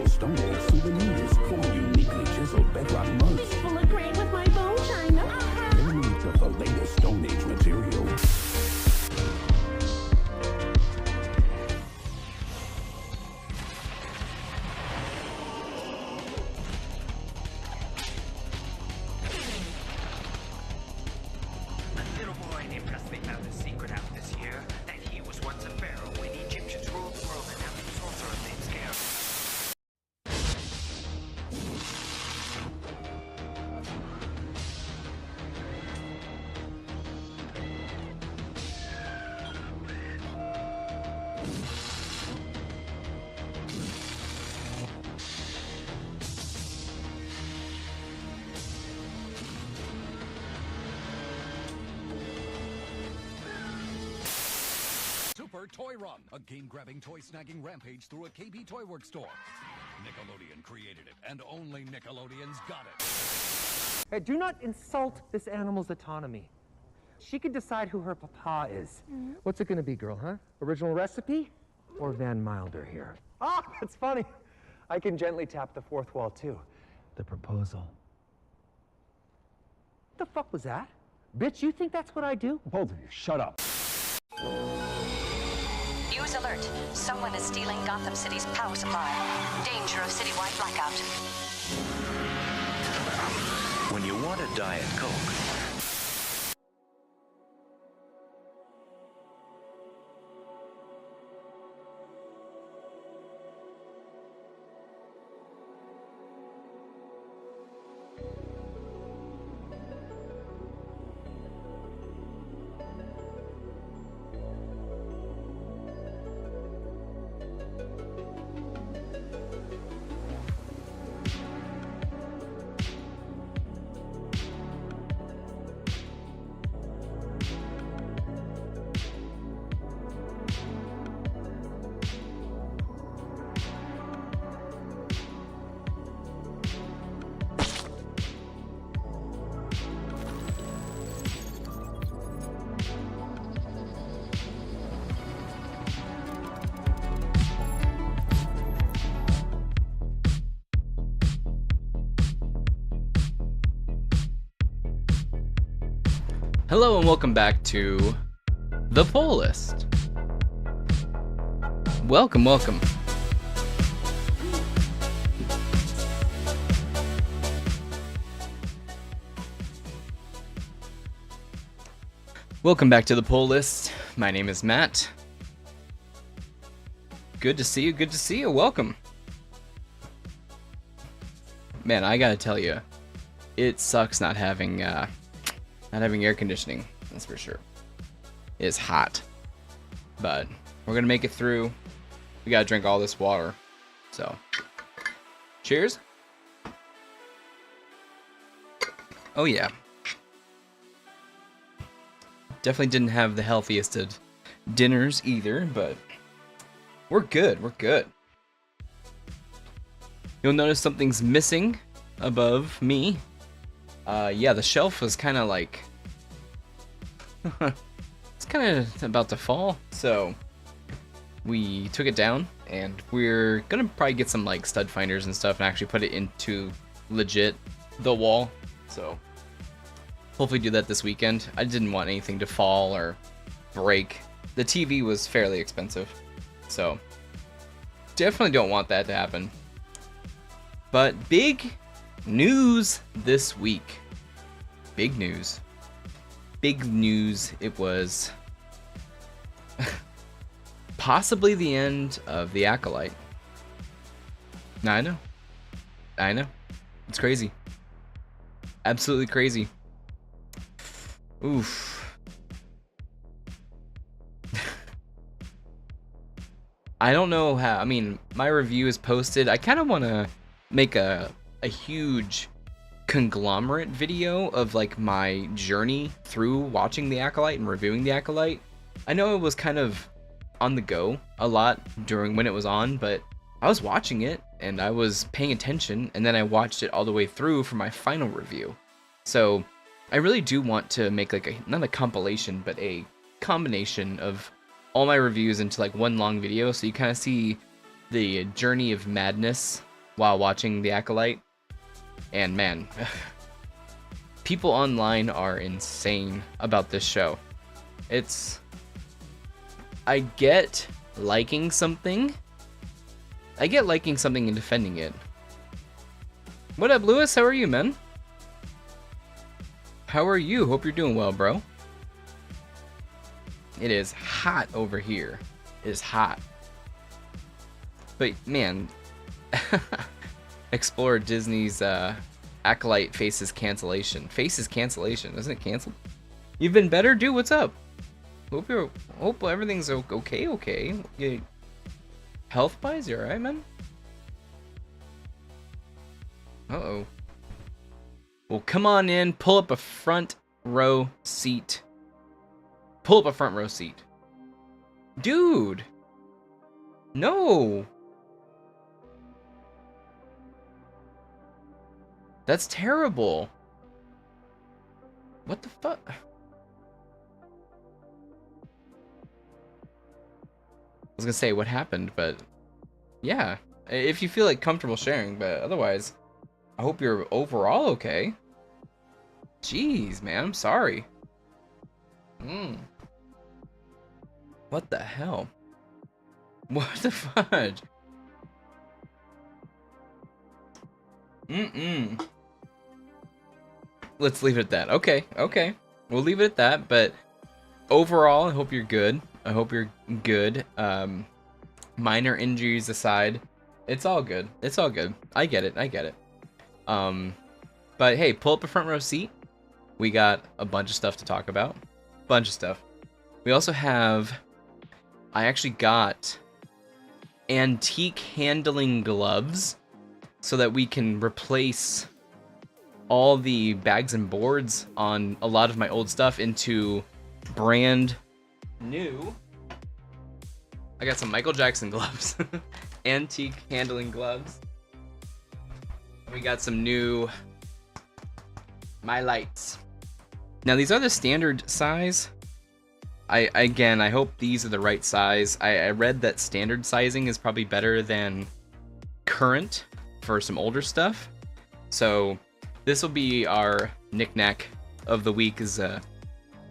Original Stone Age souvenirs, 4 uniquely chiseled bedrock mugs. Will look great with my bone china. They're made of the latest Stone Age material. A little boy named Presley found a secret out this year that he was once a pharaoh when Egyptians ruled the world, and now he's all sorts of things scared. Super Toy Run, a game-grabbing, toy-snagging rampage through a KB Toy Works store. Nickelodeon created it, and only Nickelodeon's got it. Hey, do not insult this animal's autonomy. She can decide who her papa is. What's it gonna be, girl, huh? Original recipe or Van Milder here? Ah, that's funny. I can gently tap the fourth wall, too. The proposal. What the fuck was that? Bitch, you think that's what I do? Both of you, shut up. News alert. Someone is stealing Gotham City's power supply. Danger of citywide blackout. When you want a Diet Coke, Hello and welcome back to The Poll List. Welcome. Welcome back to The Poll List. My name is Matt. Good to see you, welcome. Man, I gotta tell you, it sucks not having air conditioning, that's for sure. It's hot, but we're gonna make it through. We gotta drink all this water, so cheers. Oh yeah, definitely didn't have the healthiest of dinners either, but we're good. You'll notice something's missing above me. Yeah, the shelf was kind of like it's kind of about to fall, so we took it down, and we're gonna probably get some like stud finders and stuff and actually put it into legit the wall. So hopefully do that this weekend. I didn't want anything to fall or break. The TV was fairly expensive, so definitely don't want that to happen. But big news this week. Big news. It was possibly the end of The Acolyte. I know. It's crazy. Absolutely crazy. Oof. I don't know how. I mean, my review is posted. I kind of want to make a huge conglomerate video of like my journey through watching The Acolyte and reviewing The Acolyte. I know it was kind of on the go a lot during when it was on, but I was watching it and I was paying attention, and then I watched it all the way through for my final review. So I really do want to make like not a compilation, but a combination of all my reviews into like one long video, so you kind of see the journey of madness while watching The Acolyte. And man, people online are insane about this show. I get liking something. I get liking something and defending it. What up, Lewis? How are you, man? How are you? Hope you're doing well, bro. It is hot over here. It is hot. But man, Explore Disney's Acolyte faces cancellation. Faces cancellation. Isn't it canceled? You've been better, dude. What's up? Hope everything's okay. Okay. Yeah. Health-wise, you alright, man? Uh-oh. Well, come on in. Pull up a front row seat. Pull up a front row seat. Dude! No! That's terrible. What the fuck? I was gonna say what happened, but yeah. If you feel like comfortable sharing, but otherwise, I hope you're overall okay. Jeez, man, I'm sorry. What the hell? What the fudge? Let's leave it at that. Okay. We'll leave it at that, but overall, I hope you're good. I hope you're good. Minor injuries aside, it's all good. It's all good. I get it. But hey, pull up a front row seat. We got a bunch of stuff to talk about. Bunch of stuff. We also have... I actually got antique handling gloves so that we can replace all the bags and boards on a lot of my old stuff into brand new. I got some Michael Jackson gloves. Antique handling gloves. We got some new My Lights. Now these are the standard size. I hope these are the right size. I read that standard sizing is probably better than current for some older stuff. So this will be our knick-knack of the week, is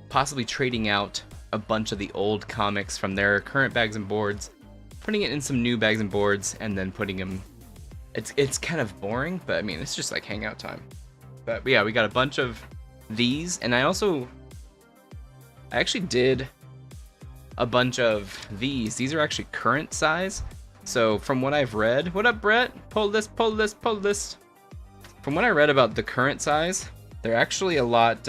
possibly trading out a bunch of the old comics from their current bags and boards, putting it in some new bags and boards, and then putting them... It's kind of boring, but I mean, it's just like hangout time. But yeah, we got a bunch of these, and I actually did a bunch of these. These are actually current size. So from what I've read... What up, Brett? Pull this. From what I read about the current size, they're actually a lot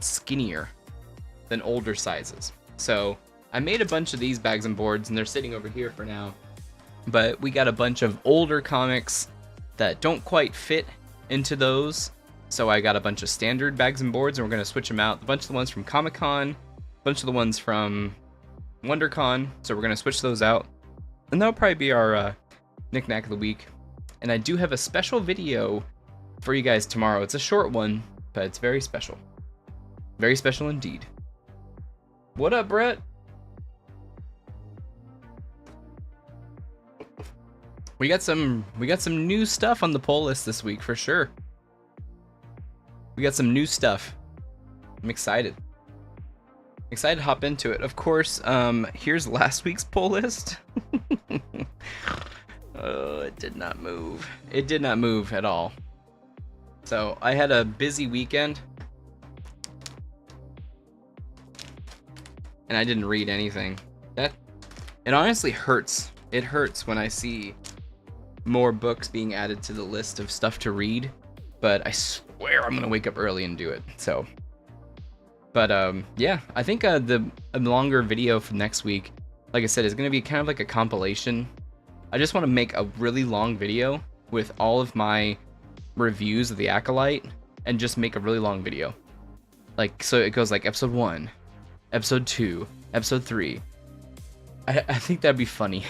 skinnier than older sizes. So I made a bunch of these bags and boards, and they're sitting over here for now. But we got a bunch of older comics that don't quite fit into those. So I got a bunch of standard bags and boards, and we're going to switch them out. A bunch of the ones from Comic-Con, a bunch of the ones from WonderCon. So we're going to switch those out. And that'll probably be our knick-knack of the week. And I do have a special video for you guys tomorrow. It's a short one, but it's very special. Very special indeed. What up, Brett? We got some new stuff on the poll list this week for sure. We got some new stuff. I'm excited. Excited to hop into it. Of course, here's last week's poll list. Oh, it did not move. It did not move at all. So I had a busy weekend, and I didn't read anything. It honestly hurts. It hurts when I see more books being added to the list of stuff to read, but I swear I'm gonna wake up early and do it. So, but yeah, I think a longer video for next week, like I said, is gonna be kind of like a compilation. I just want to make a really long video with all of my reviews of The Acolyte, and just make a really long video. Like, so it goes like episode 1, episode 2, episode 3. I think that'd be funny.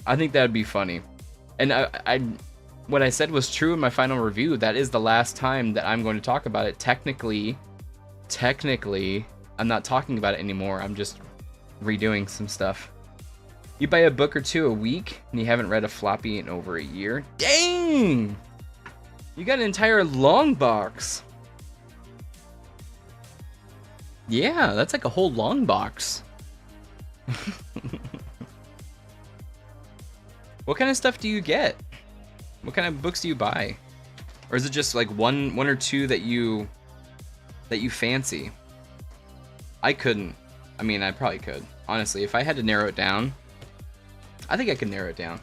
I think that'd be funny. And what I said was true in my final review. That is the last time that I'm going to talk about it. Technically, I'm not talking about it anymore. I'm just redoing some stuff. You buy a book or two a week, and you haven't read a floppy in over a year? Dang! You got an entire long box. Yeah, that's like a whole long box. What kind of stuff do you get? What kind of books do you buy? Or is it just like one or two that you fancy? I couldn't. I mean, I probably could. Honestly, if I had to narrow it down, I think I could narrow it down.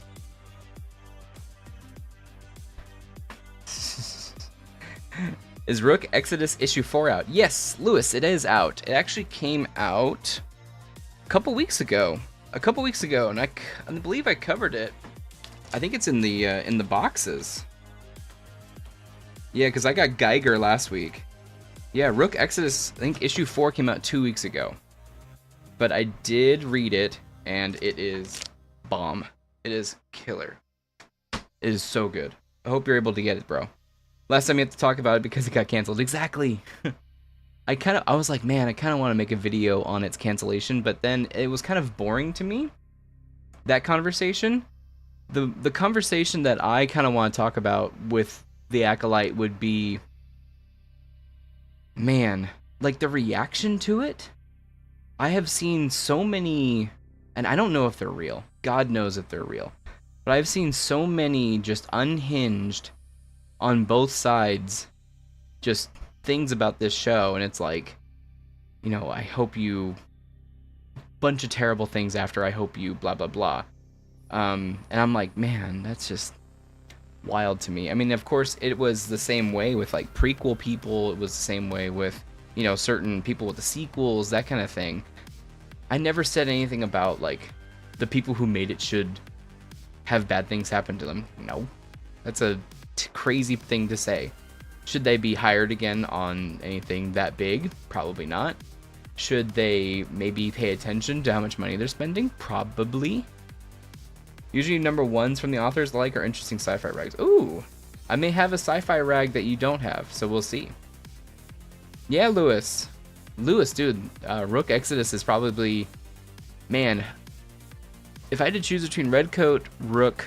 Is Rook Exodus issue 4 out? Yes, Lewis, it is out. It actually came out a couple weeks ago. And I believe I covered it. I think it's in the boxes. Yeah, because I got Geiger last week. Yeah, Rook Exodus, I think issue 4 came out 2 weeks ago. But I did read it, and it is bomb. It is killer. It is so good. I hope you're able to get it, bro. Last time you had to talk about it because it got canceled. Exactly. I was like, man, I kind of want to make a video on its cancellation, but then it was kind of boring to me. That conversation. The conversation that I kind of want to talk about with the Acolyte would be, man, like the reaction to it. I have seen so many, and I don't know if they're real. God knows if they're real. But I've seen so many just unhinged, on both sides, just things about this show, and it's like, you know, I hope you, bunch of terrible things after I hope you blah blah blah. And I'm like, man, that's just wild to me. I mean, of course, it was the same way with like prequel people. It was the same way with, you know, certain people with the sequels, that kind of thing. I never said anything about like the people who made it should have bad things happen to them. No, that's a crazy thing to say. Should they be hired again on anything that big? Probably not. Should they maybe pay attention to how much money they're spending? Probably. Usually number ones from the authors like are interesting sci-fi rags. Ooh, I may have a sci-fi rag that you don't have, so we'll see. Yeah, Lewis, dude, Rook Exodus is probably, man, if I had to choose between Redcoat, Rook,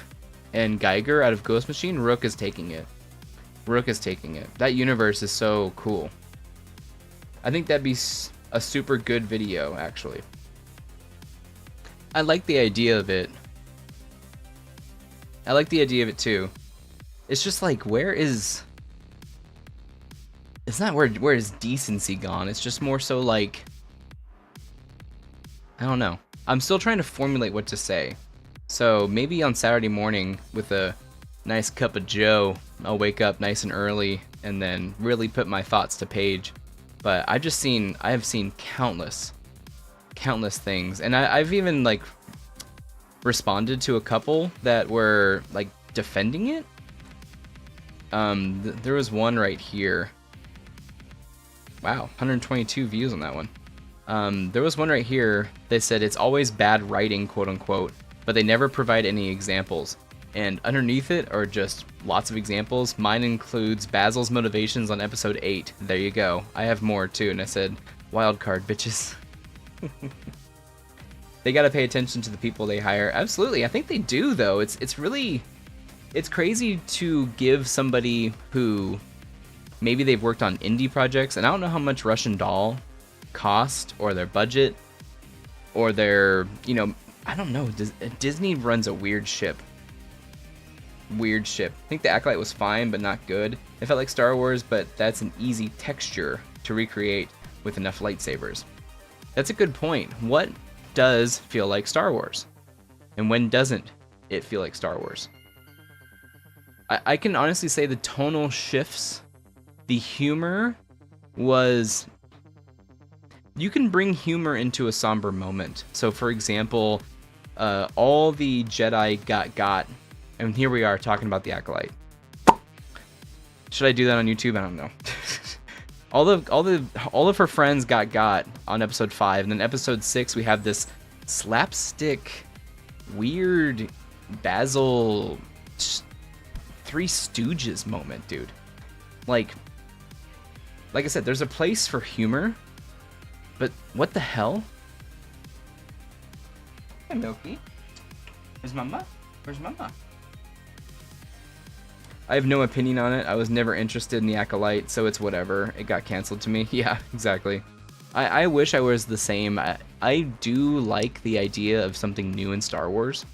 and Geiger out of Ghost Machine, Rook is taking it. Rook is taking it. That universe is so cool. I think that'd be a super good video, actually. I like the idea of it. I like the idea of it too. It's just like, where is... It's not where is decency gone. It's just more so like... I don't know. I'm still trying to formulate what to say. So maybe on Saturday morning with a nice cup of joe, I'll wake up nice and early and then really put my thoughts to page. But I have seen countless things. And I've even like responded to a couple that were like defending it. There was one right here. Wow, 122 views on that one. There was one right here. They said it's always bad writing, quote unquote, but they never provide any examples. And underneath it are just lots of examples. Mine includes Basil's motivations on episode 8. There you go. I have more too. And I said, wild card, bitches. They got to pay attention to the people they hire. Absolutely. I think they do, though. It's crazy to give somebody who maybe they've worked on indie projects, and I don't know how much Russian Doll cost, or their budget, or their, you know, I don't know. Disney runs a weird ship. I think the Acolyte was fine, but not good. It felt like Star Wars, but that's an easy texture to recreate with enough lightsabers. That's a good point. What does feel like Star Wars? And when doesn't it feel like Star Wars? I can honestly say the tonal shifts, the humor was... You can bring humor into a somber moment. So for example, all the Jedi got, and here we are talking about the Acolyte. Should I do that on YouTube? I don't know. all of her friends got on episode 5, and then episode 6 we have this slapstick, weird Basil Three Stooges moment, dude. Like I said, there's a place for humor, but what the hell? Hey, Milky. Where's Mama? Where's Mama? I have no opinion on it. I was never interested in the Acolyte, so it's whatever. It got canceled to me. Yeah, exactly. I wish I was the same. I do like the idea of something new in Star Wars.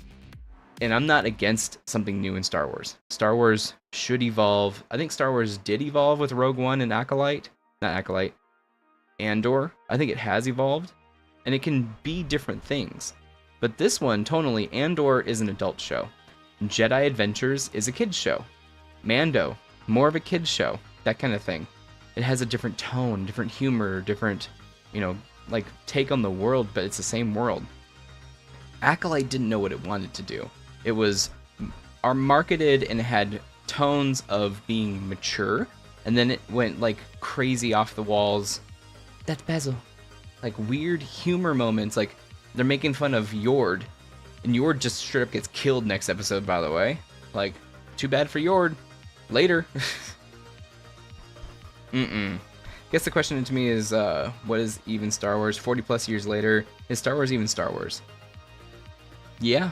And I'm not against something new in Star Wars. Star Wars should evolve. I think Star Wars did evolve with Rogue One and Acolyte. Not Acolyte. Andor. I think it has evolved. And it can be different things. But this one, tonally, Andor is an adult show. Jedi Adventures is a kid's show. Mando, more of a kid's show. That kind of thing. It has a different tone, different humor, different, like take on the world, but it's the same world. Acolyte didn't know what it wanted to do. It was marketed and had tones of being mature, and then it went like crazy off the walls. That's Basil. Like weird humor moments, like they're making fun of Yord, and Yord just straight up gets killed next episode, by the way. Like, too bad for Yord. Later. Guess the question to me is, what is even Star Wars? 40 plus years later, is Star Wars even Star Wars? Yeah.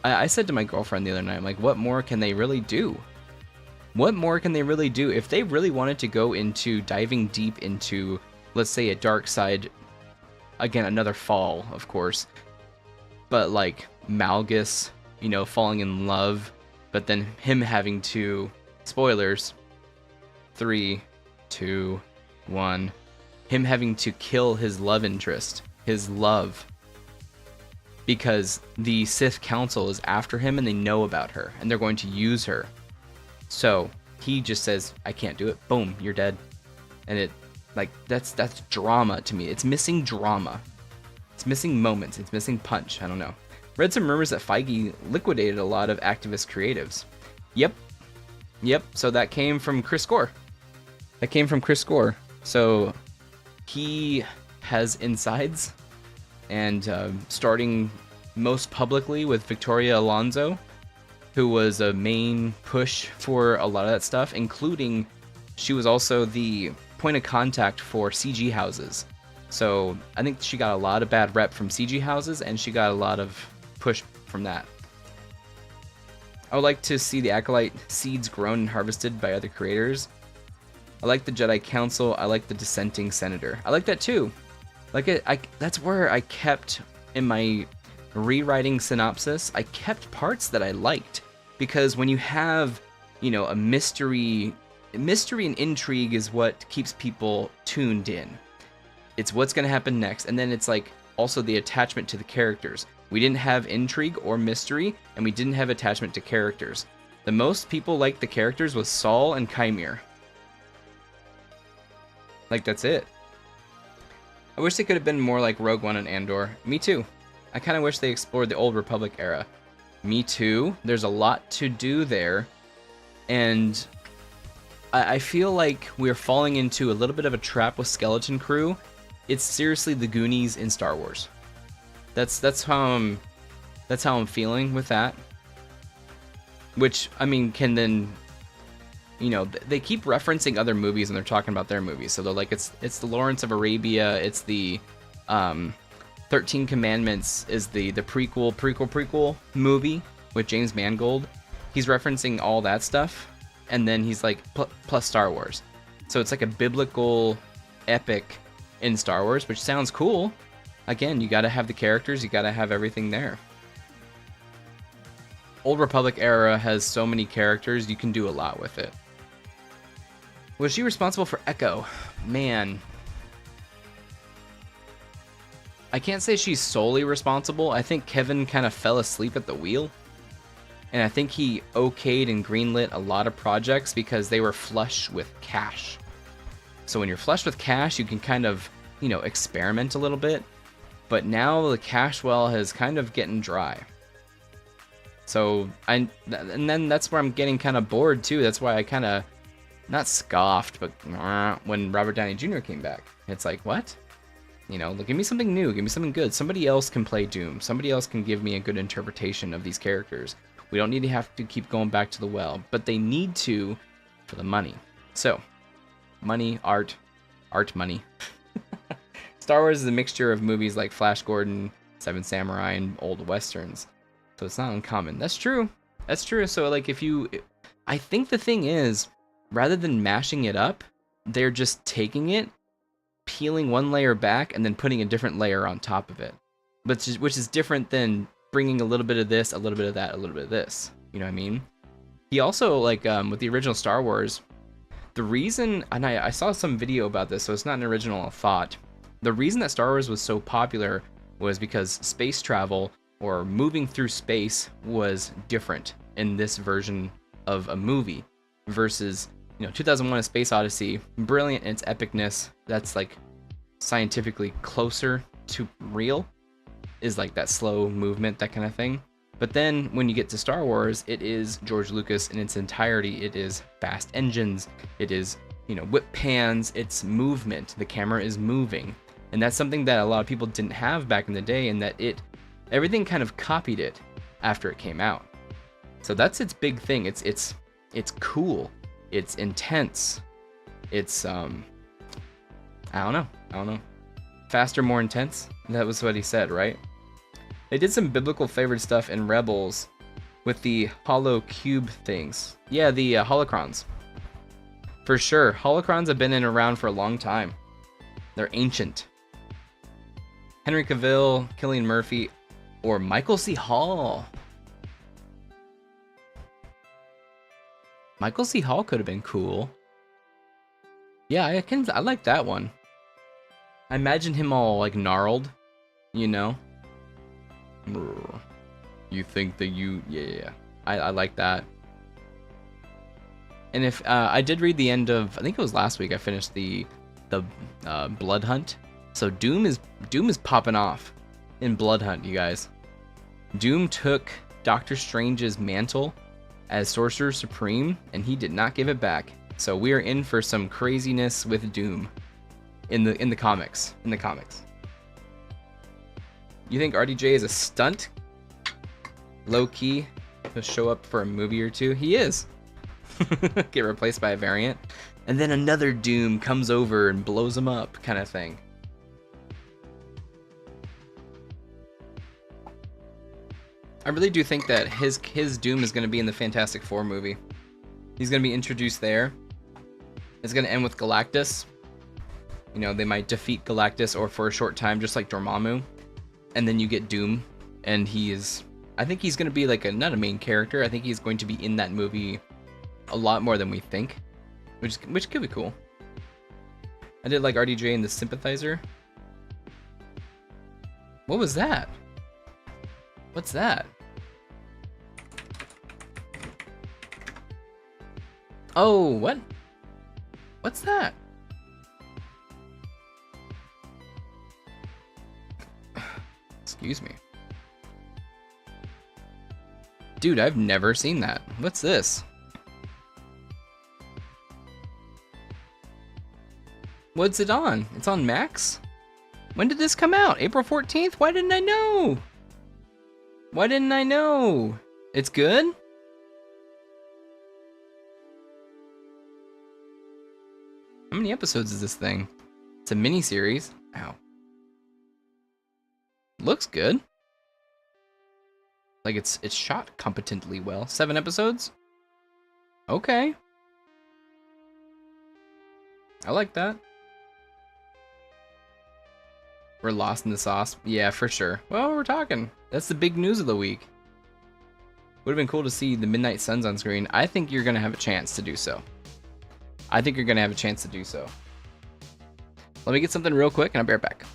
I said to my girlfriend the other night, I'm like, what more can they really do? What more can they really do? If they really wanted to go into diving deep into, let's say, a dark side, again, another fall, of course, but like Malgus, falling in love, but then him having to, spoilers, 3, 2, 1, him having to kill his love interest, his love, because the Sith Council is after him and they know about her and they're going to use her. So he just says, I can't do it. Boom, you're dead. And it, like, that's drama to me. It's missing drama. It's missing moments. It's missing punch. I don't know. Read some rumors that Feige liquidated a lot of activist creatives. Yep. So that came from Chris Gore. So he has insides, and starting most publicly with Victoria Alonso, who was a main push for a lot of that stuff, including she was also the point of contact for CG houses. So I think she got a lot of bad rep from CG houses, and she got a lot of push from that. I would like to see the Acolyte seeds grown and harvested by other creators. I like the Jedi Council. I like the dissenting senator. I like that too. That's where I kept, in my rewriting synopsis, I kept parts that I liked. Because when you have, a mystery and intrigue is what keeps people tuned in. It's what's going to happen next. And then it's like also the attachment to the characters. We didn't have intrigue or mystery, and we didn't have attachment to characters. The most people liked the characters was Saul and Chimere. Like, that's it. I wish they could have been more like Rogue One and Andor. Me too. I kind of wish they explored the Old Republic era. Me too. There's a lot to do there. And I feel like we're falling into a little bit of a trap with Skeleton Crew. It's seriously the Goonies in Star Wars. That's how I'm feeling with that. Which, I mean, can then, they keep referencing other movies and they're talking about their movies. So they're like, it's the Lawrence of Arabia, it's the 13 Commandments is the prequel movie with James Mangold. He's referencing all that stuff, and then he's like, plus Star Wars. So it's like a biblical epic in Star Wars, which sounds cool. Again, you gotta have the characters, you gotta have everything there. Old Republic era has so many characters, you can do a lot with it. Was she responsible for Echo? Man. I can't say she's solely responsible. I think Kevin kind of fell asleep at the wheel. And I think he okayed and greenlit a lot of projects because they were flush with cash. So when you're flush with cash, you can kind of, experiment a little bit. But now the cash well has kind of getting dry. So, and then that's where I'm getting kind of bored too. That's why I kind of, not scoffed, but when Robert Downey Jr. came back. It's like, what? Give me something new, give me something good. Somebody else can play Doom. Somebody else can give me a good interpretation of these characters. We don't need to have to keep going back to the well, but they need to for the money. So, money, art, money. Star Wars is a mixture of movies like Flash Gordon, Seven Samurai, and old westerns. So it's not uncommon. That's true. That's true. So like I think the thing is, rather than mashing it up, they're just taking it, peeling one layer back, and then putting a different layer on top of it. Which is different than bringing a little bit of this, a little bit of that, a little bit of this. You know what I mean? He also, like, with the original Star Wars, the reason, and I saw some video about this, so it's not an original thought. The reason that Star Wars was so popular was because space travel, or moving through space, was different in this version of a movie versus, 2001: A Space Odyssey, brilliant in its epicness. That's like scientifically closer to real, is like that slow movement, that kind of thing. But then when you get to Star Wars, it is George Lucas in its entirety. It is fast engines, it is, whip pans, it's movement. The camera is moving. And that's something that a lot of people didn't have back in the day, and that everything kind of copied it after it came out. So that's its big thing. It's cool. It's intense. It's I don't know. Faster, more intense. That was what he said, right? They did some biblical favored stuff in Rebels with the hollow cube things. Yeah, the holocrons. For sure. Holocrons have been around for a long time. They're ancient. Henry Cavill, Cillian Murphy, or Michael C. Hall. Michael C. Hall could have been cool. Yeah, I like that one. I imagine him all like gnarled, You think that yeah. I like that. And if I did read the end of, I think it was last week, I finished the Blood Hunt. So Doom is popping off in Blood Hunt, you guys. Doom took Doctor Strange's mantle as Sorcerer Supreme, and he did not give it back. So we are in for some craziness with Doom in the comics. You think RDJ is a stunt? Low key, he'll show up for a movie or two. He is. Get replaced by a variant, and then another Doom comes over and blows him up, kind of thing. I really do think that his Doom is going to be in the Fantastic Four movie. He's going to be introduced there. It's going to end with Galactus. They might defeat Galactus, or for a short time, just like Dormammu. And then you get Doom, and I think he's going to be like not a main character. I think he's going to be in that movie a lot more than we think, which could be cool. I did like RDJ and the Sympathizer. What was that? What's that? Oh, what? What's that? Excuse me. Dude, I've never seen that. What's this? What's it on? It's on Max? When did this come out? April 14th? Why didn't I know? It's good? How many episodes is this thing? It's a mini-series. Ow. Looks good. Like it's shot competently well. 7 episodes? Okay. I like that. We're lost in the sauce. Yeah, for sure. Well, we're talking. That's the big news of the week. Would have been cool to see the Midnight Suns on screen. I think you're going to have a chance to do so. Let me get something real quick and I'll be right back.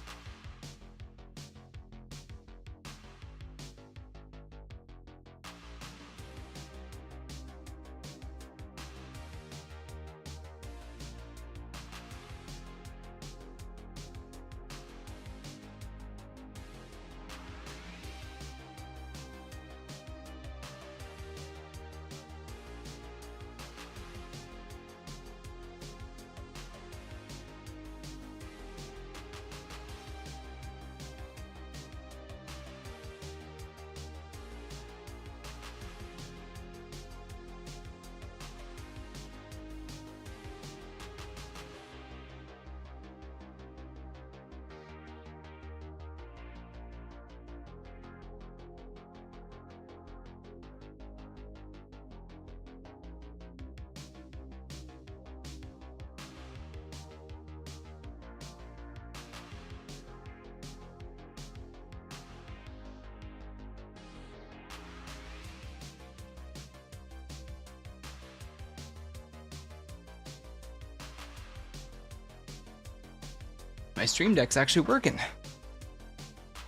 My Stream Deck's actually working.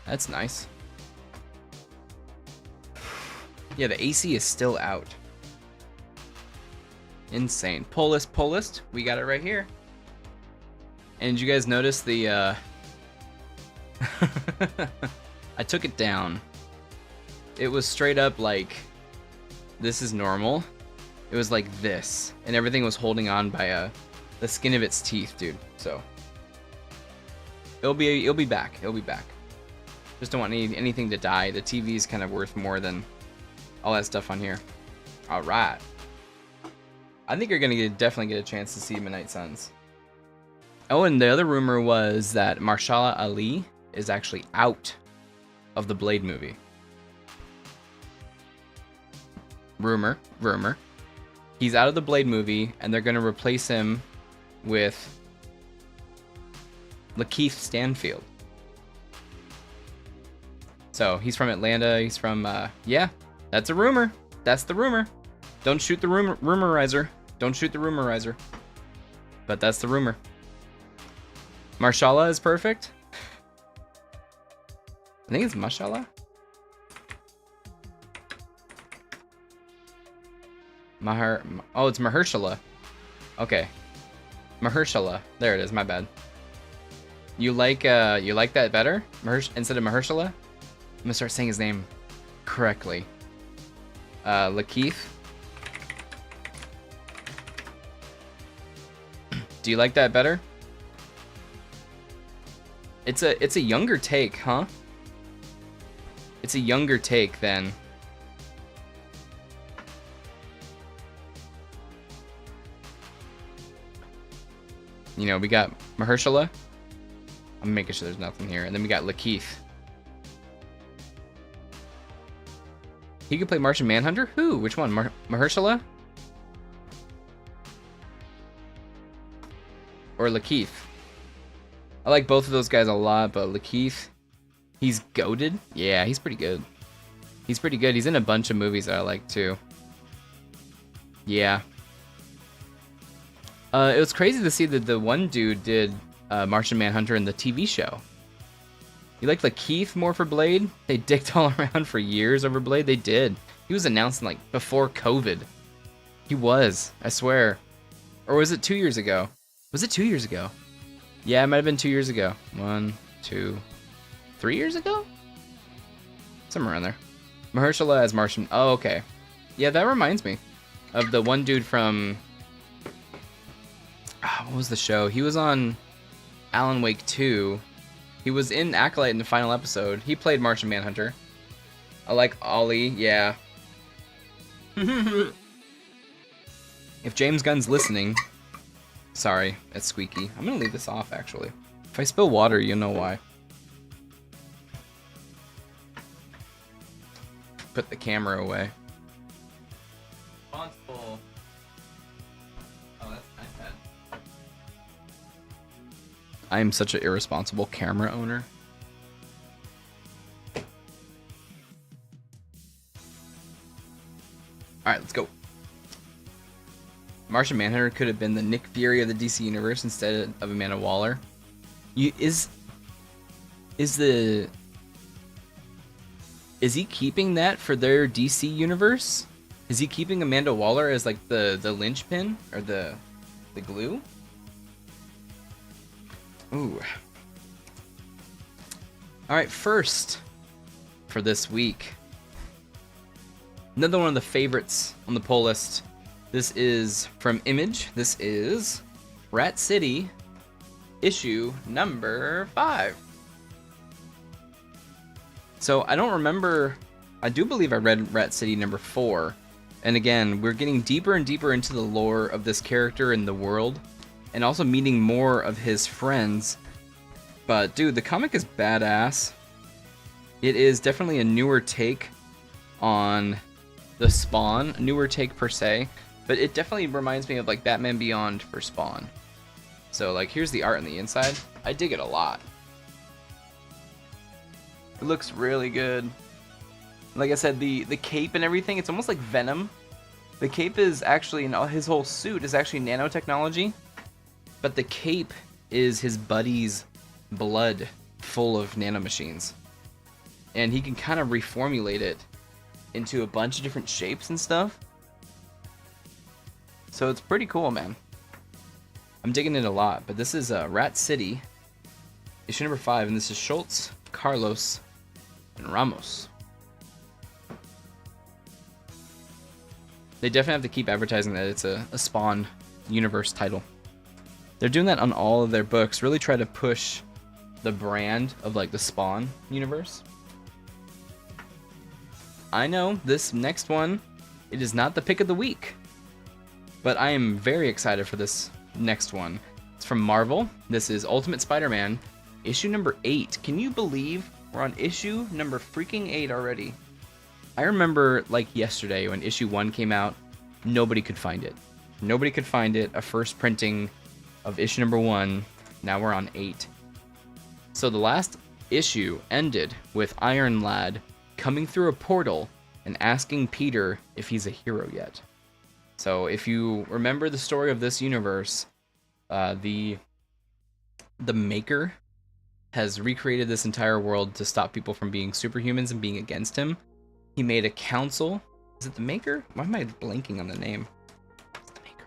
That's nice. Yeah, the AC is still out. Insane. Pull list. We got it right here. And did you guys notice the I took it down. It was straight up like, this is normal. It was like this, and everything was holding on by the skin of its teeth, dude. So it'll be back. It'll be back. Just don't want anything to die. The TV is kind of worth more than all that stuff on here. All right. I think you're gonna definitely get a chance to see Midnight Suns. Oh, and the other rumor was that Mahershala Ali is actually out of the Blade movie. Rumor. He's out of the Blade movie, and they're gonna replace him with Lakeith Stanfield. So he's from Atlanta. He's from yeah. That's a rumor. That's the rumor. Don't shoot the rumorizer. Don't shoot the rumorizer. But that's the rumor. Mahershala is perfect. I think it's Mashallah. Oh, it's Mahershala. Okay. Mahershala. There it is, my bad. You like that better? Instead of Mahershala? I'm gonna start saying his name correctly. Lakeith. Do you like that better? It's a younger take, huh? It's a younger take than... You know, we got Mahershala. I'm making sure there's nothing here. And then we got Lakeith. He could play Martian Manhunter? Who? Which one? Mahershala? Or Lakeith? I like both of those guys a lot, but Lakeith, he's goated. Yeah, he's pretty good. He's pretty good. He's in a bunch of movies that I like too. Yeah. It was crazy to see that the one dude did Martian Manhunter in the TV show. You like Lakeith more for Blade? They dicked all around for years over Blade. They did. He was announced like before COVID. He was, I swear. Or was it 2 years ago? Was it 2 years ago? Yeah, it might have been 2 years ago. 1, 2, 3 years ago? Somewhere around there. Mahershala as Martian. Oh, okay. Yeah, that reminds me of the one dude from... what was the show? He was on Alan Wake 2. He was in Acolyte in the final episode. He played Martian Manhunter. I like Ollie, yeah. If James Gunn's listening... Sorry, it's squeaky. I'm gonna leave this off, actually. If I spill water, you know why. Put the camera away. Responsible. Oh, that's iPad. I am such an irresponsible camera owner. Alright, let's go. Martian Manhunter could have been the Nick Fury of the DC universe instead of Amanda Waller. Is he keeping that for their DC universe? Is he keeping Amanda Waller as like the linchpin or the glue? Ooh. All right, first for this week, another one of the favorites on the poll list. This is from Image. This is Rat City, issue number 5. So I don't remember. I do believe I read Rat City number 4. And again, we're getting deeper and deeper into the lore of this character in the world, and also meeting more of his friends. But dude, the comic is badass. It is definitely a newer take on the Spawn, a newer take per se. But it definitely reminds me of like Batman Beyond for Spawn. So like here's the art on the inside. I dig it a lot. It looks really good. Like I said, the cape and everything, it's almost like Venom. The cape is actually, his whole suit is actually nanotechnology. But the cape is his buddy's blood full of nanomachines. And he can kind of reformulate it into a bunch of different shapes and stuff. So it's pretty cool, man. I'm digging it a lot. But this is Rat City, issue number 5, and this is Schultz, Carlos, and Ramos. They definitely have to keep advertising that it's a Spawn universe title. They're doing that on all of their books, really try to push the brand of like the Spawn universe. I know this next one, it is not the pick of the week, but I am very excited for this next one. It's from Marvel. This is Ultimate Spider-Man, issue number 8. Can you believe we're on issue number freaking 8 already? I remember like yesterday when issue 1 came out, nobody could find it. Nobody could find it. A first printing of issue number 1. Now we're on 8. So the last issue ended with Iron Lad coming through a portal and asking Peter if he's a hero yet. So if you remember the story of this universe, the Maker has recreated this entire world to stop people from being superhumans and being against him. He made a council. Is it the Maker? Why am I blanking on the name? It's the Maker.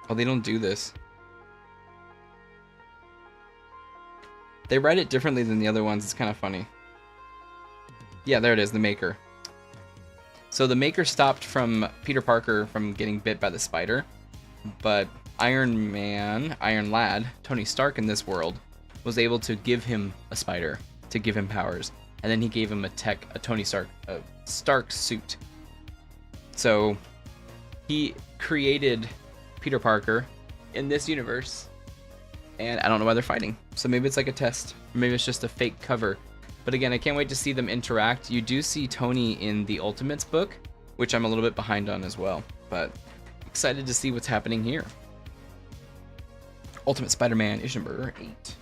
Oh, they don't do this. They write it differently than the other ones. It's kind of funny. Yeah, there it is, the Maker. So the Maker stopped from Peter Parker from getting bit by the spider, but Iron Man, Iron Lad, Tony Stark in this world, was able to give him a spider to give him powers, and then he gave him a Tony Stark, a Stark suit. So he created Peter Parker in this universe, and I don't know why they're fighting. So maybe it's like a test, or maybe it's just a fake cover. But again, I can't wait to see them interact. You do see Tony in the Ultimates book, which I'm a little bit behind on as well, but excited to see what's happening here. Ultimate Spider-Man issue number 8.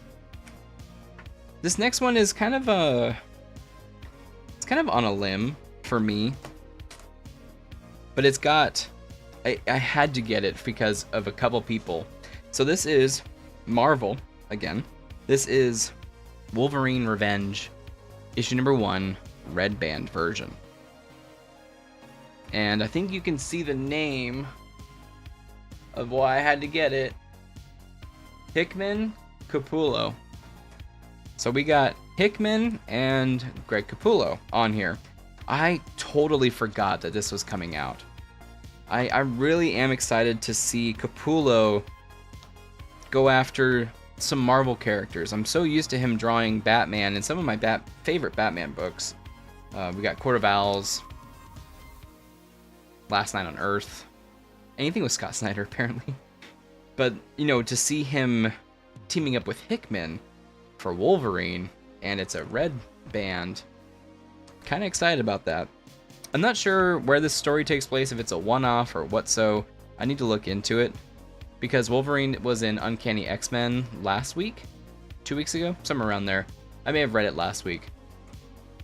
This next one is kind of it's kind of on a limb for me, but it's got, I had to get it because of a couple people. So this is Marvel again. This is Wolverine Revenge, issue number 1, red band version. And I think you can see the name of why I had to get it. Hickman Capullo. So we got Hickman and Greg Capullo on here. I totally forgot that this was coming out. I really am excited to see Capullo go after some Marvel characters. I'm so used to him drawing Batman in some of my favorite Batman books. We got Court of Owls, Last Night on Earth, anything with Scott Snyder apparently. But, you know, to see him teaming up with Hickman for Wolverine, and it's a red band, kind of excited about that. I'm not sure where this story takes place, if it's a one-off or what, so I need to look into it. Because Wolverine was in Uncanny X-Men last week, 2 weeks ago, somewhere around there. I may have read it last week.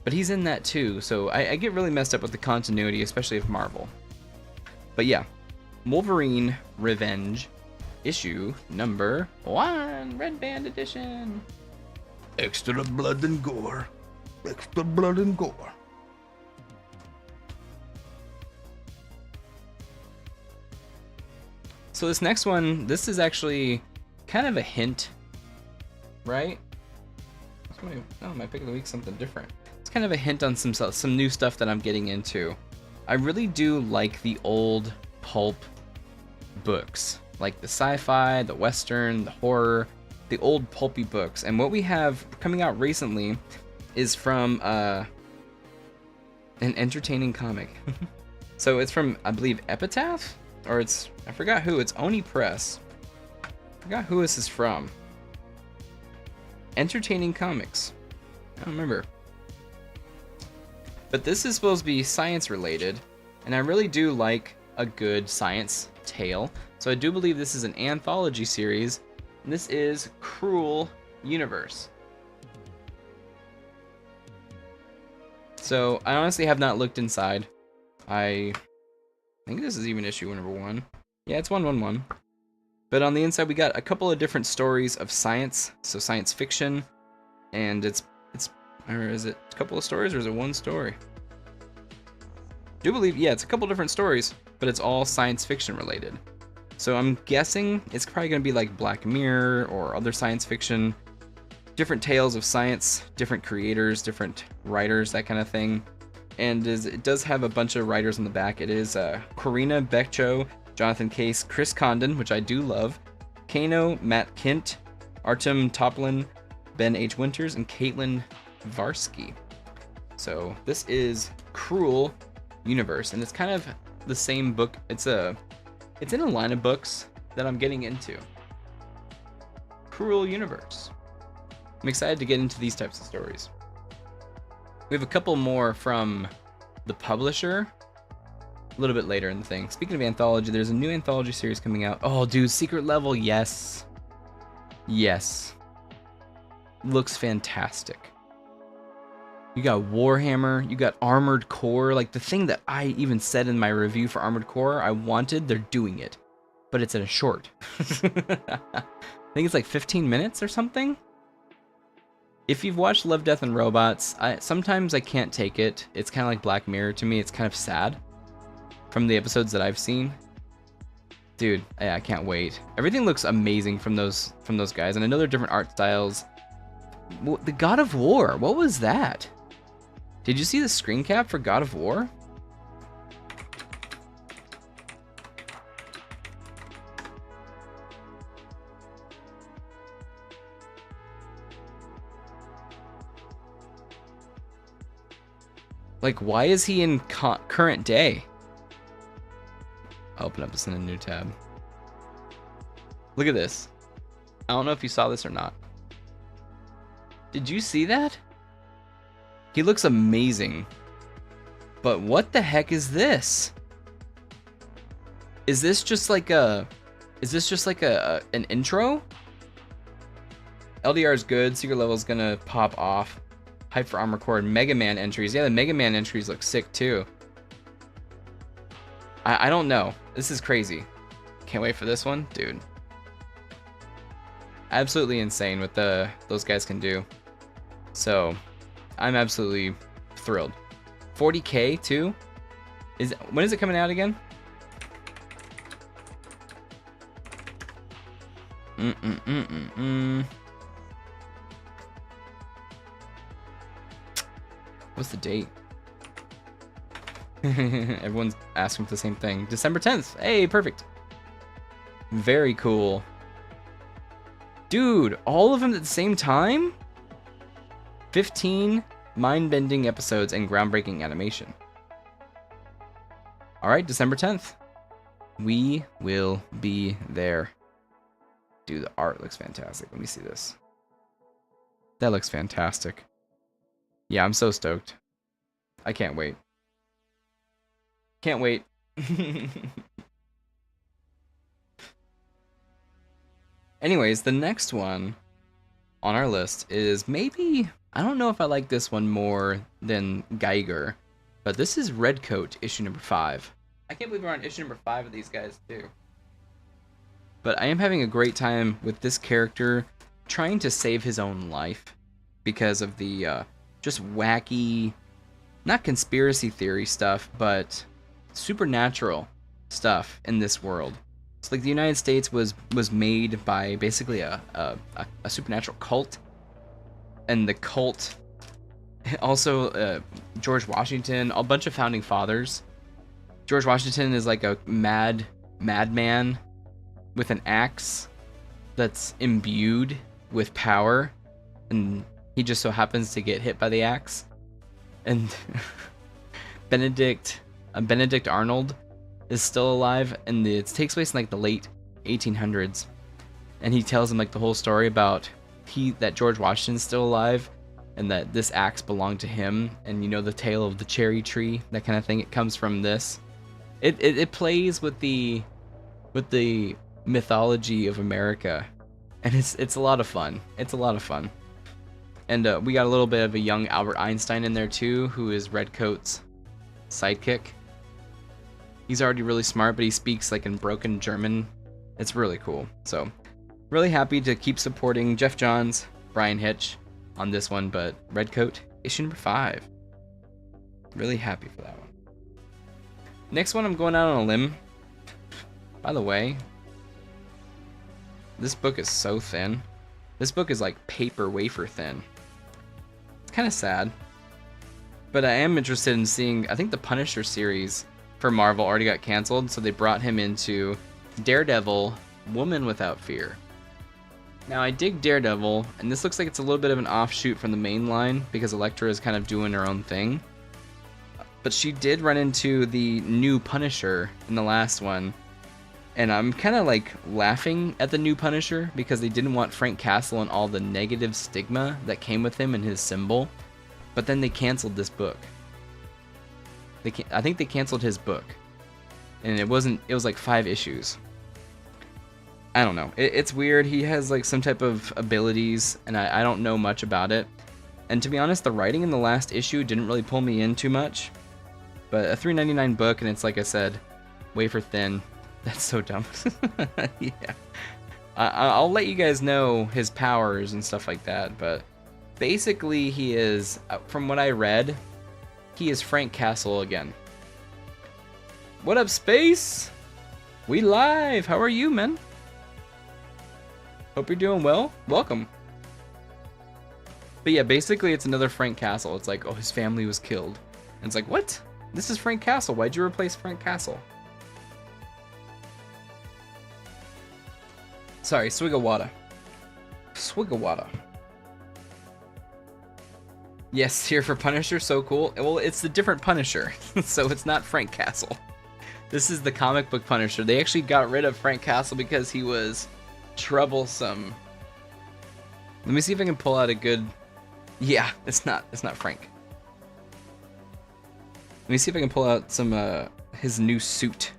But he's in that too, so I get really messed up with the continuity, especially of Marvel. But yeah, Wolverine Revenge, issue number 1, Red Band Edition. Extra blood and gore. Extra blood and gore. So this next one, this is actually kind of a hint, right? My pick of the week, something different. It's kind of a hint on some new stuff that I'm getting into. I really do like the old pulp books, like the sci-fi, the western, the horror, the old pulpy books. And what we have coming out recently is from an entertaining comic. So it's from, I believe, Epitaph? Or it's, I forgot who, it's Oni Press. I forgot who this is from. Entertaining Comics. I don't remember. But this is supposed to be science related, and I really do like a good science tale. So I do believe this is an anthology series, and this is Cruel Universe. So I honestly have not looked inside. I think this is even issue number 1. Yeah, it's 111. But on the inside, we got a couple of different stories of science, so science fiction, and or is it a couple of stories, or is it one story? I do believe, yeah, it's a couple different stories, but it's all science fiction related. So I'm guessing it's probably going to be like Black Mirror or other science fiction, different tales of science, different creators, different writers, that kind of thing. And it does have a bunch of writers on the back. It is Corina Beccho, Jonathan Case, Chris Condon, which I do love, Kano, Matt Kint, Artem Toplin, Ben H. Winters, and Caitlin Varsky. So this is Cruel Universe, and it's kind of the same book. It's in a line of books that I'm getting into. Cruel Universe. I'm excited to get into these types of stories. We have a couple more from the publisher a little bit later in the thing. Speaking of anthology, there's a new anthology series coming out. Oh, dude, Secret Level, yes. Yes. Looks fantastic. You got Warhammer, you got Armored Core, like the thing that I even said in my review for Armored Core I wanted, they're doing it. But it's in a short. I think it's like 15 minutes or something. If you've watched Love, Death, and Robots, sometimes I can't take it. It's kind of like Black Mirror to me. It's kind of sad from the episodes that I've seen. Dude, I can't wait. Everything looks amazing from those guys, and I know they're different art styles. The God of War, what was that? Did you see the screen cap for God of War? Like, why is he in current day? I'll open up this in a new tab. Look at this. I don't know if you saw this or not. Did you see that? He looks amazing. But what the heck is this? Is this just like an intro? LDR is good. Secret Level is gonna pop off. Hype for Armored Core and Mega Man entries. Yeah, the Mega Man entries look sick too. I don't know. This is crazy. Can't wait for this one, dude. Absolutely insane what those guys can do. So, I'm absolutely thrilled. 40K too. When is it coming out again? What's the date? Everyone's asking for the same thing. December 10th. Hey, perfect. Very cool. Dude, all of them at the same time? 15 mind-bending episodes and groundbreaking animation. Alright, December 10th. We will be there. Dude, the art looks fantastic. Let me see this. That looks fantastic. Yeah, I'm so stoked. I can't wait. Can't wait. Anyways, the next one on our list is maybe... I don't know if I like this one more than Geiger, but this is Redcoat, issue number 5. I can't believe we're on issue number 5 of these guys, too. But I am having a great time with this character trying to save his own life because of the just wacky, not conspiracy theory stuff, but supernatural stuff in this world. So like the United States was made by basically a supernatural cult, and the cult also George Washington, a bunch of founding fathers. George Washington is like a madman with an axe that's imbued with power, and he just so happens to get hit by the axe. And Benedict Arnold is still alive, and it takes place in like the late 1800s, and he tells him like the whole story about that George Washington's still alive and that this axe belonged to him, and you know the tale of the cherry tree, that kind of thing. It comes from this. It plays with the mythology of America, and it's a lot of fun. It's a lot of fun. And we got a little bit of a young Albert Einstein in there too, who is Redcoat's sidekick. He's already really smart, but he speaks like in broken German It's really cool. So, really happy to keep supporting Jeff Johns, Brian Hitch on this one, but Redcoat, issue number 5. Really happy for that one. Next one, I'm going out on a limb. By the way, this book is so thin. This book is like paper wafer thin. It's kind of sad. But I am interested in seeing, I think the Punisher series for Marvel already got canceled, so they brought him into Daredevil, Woman Without Fear. Now I dig Daredevil, and this looks like it's a little bit of an offshoot from the main line because Elektra is kind of doing her own thing. But she did run into the new Punisher in the last one, and I'm kind of like laughing at the new Punisher because they didn't want Frank Castle and all the negative stigma that came with him and his symbol. But then they canceled this book. I think they canceled his book, and it was like 5 issues. I don't know. It's weird. He has like some type of abilities, and I don't know much about it. And to be honest, the writing in the last issue didn't really pull me in too much. But a $3.99 book, and it's like I said, wafer thin. That's so dumb. Yeah. I'll let you guys know his powers and stuff like that. But basically, he is, from what I read, he is Frank Castle again. What up, Space? We live. How are you, man? Hope you're doing well. Welcome. But yeah, basically, it's another Frank Castle. It's like, oh, his family was killed. And it's like, what? This is Frank Castle. Why'd you replace Frank Castle? Sorry, swig of water. Swig of water. Yes, here for Punisher, so cool. Well, it's the different Punisher, so it's not Frank Castle. This is the comic book Punisher. They actually got rid of Frank Castle because he was troublesome. Let me see if I can pull out a good... Yeah, it's not Frank. Let me see if I can pull out some his new suit.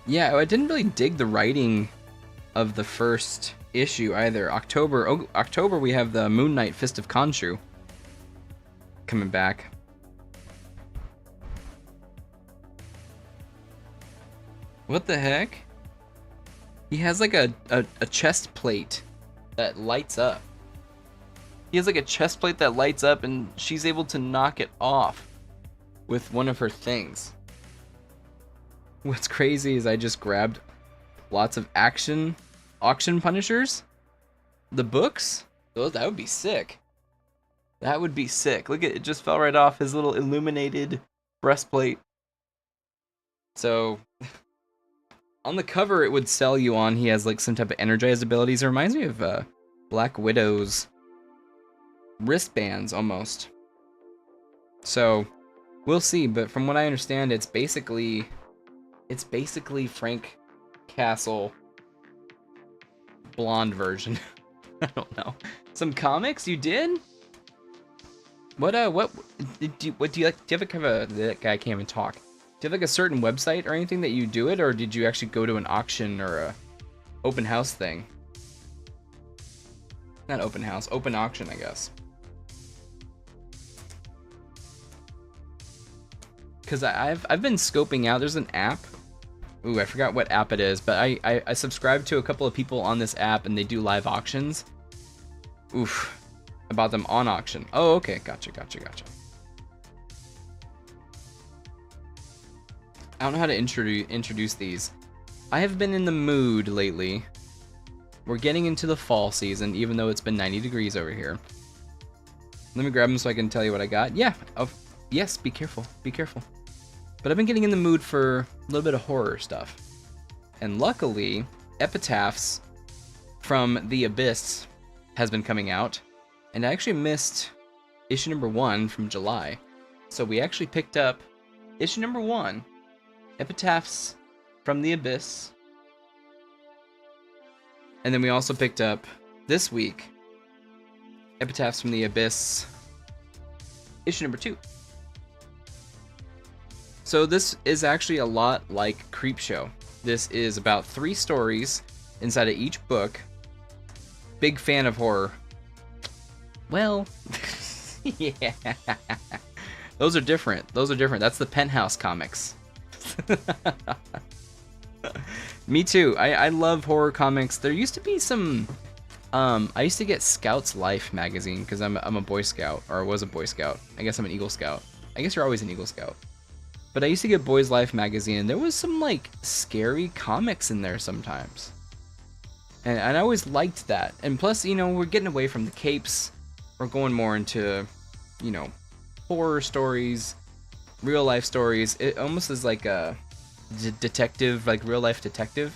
Yeah, I didn't really dig the writing of the first issue either. October we have the Moon Knight Fist of Khonshu coming back. What the heck? He has like a chest plate that lights up. He has like a chest plate that lights up, and she's able to knock it off with one of her things. What's crazy is I just grabbed lots of auction Punishers. The books? That would be sick. That would be sick. Look at it, just fell right off his little illuminated breastplate. So on the cover it would sell you on he has like some type of energized abilities. It reminds me of Black Widow's wristbands almost. So we'll see, but from what I understand it's basically Frank Castle blonde version. I don't know. Some comics you did? What do you like? Do you have a kind of that guy can't even talk. Do you have like a certain website or anything that you do it, or did you actually go to an auction or a open house thing? Not open house, open auction, I guess. Because I've been scoping out. There's an app. Ooh, I forgot what app it is, but I subscribe to a couple of people on this app, and they do live auctions. Oof. I bought them on auction. Oh, okay. Gotcha. I don't know how to introduce these. I have been in the mood lately. We're getting into the fall season, even though it's been 90 degrees over here. Let me grab them so I can tell you what I got. Yeah. Oh, yes, be careful. Be careful. But I've been getting in the mood for a little bit of horror stuff. And luckily, Epitaphs from The Abyss has been coming out. And I actually missed issue number 1 from July. So we actually picked up issue number 1, Epitaphs from the Abyss. And then we also picked up this week, Epitaphs from the Abyss, issue number 2. So this is actually a lot like Creepshow. This is about 3 stories inside of each book. Big fan of horror. Well, yeah. Those are different. Those are different. That's the Penthouse comics. Me too. I love horror comics. There used to be some. I used to get Scout's Life magazine because I'm a Boy Scout, or I was a Boy Scout. I guess I'm an Eagle Scout. I guess you're always an Eagle Scout. But I used to get Boy's Life magazine, and there was some like scary comics in there sometimes. And I always liked that. And plus, you know, we're getting away from the capes. We're going more into, you know, horror stories, real life stories. It almost is like a detective, like real life detective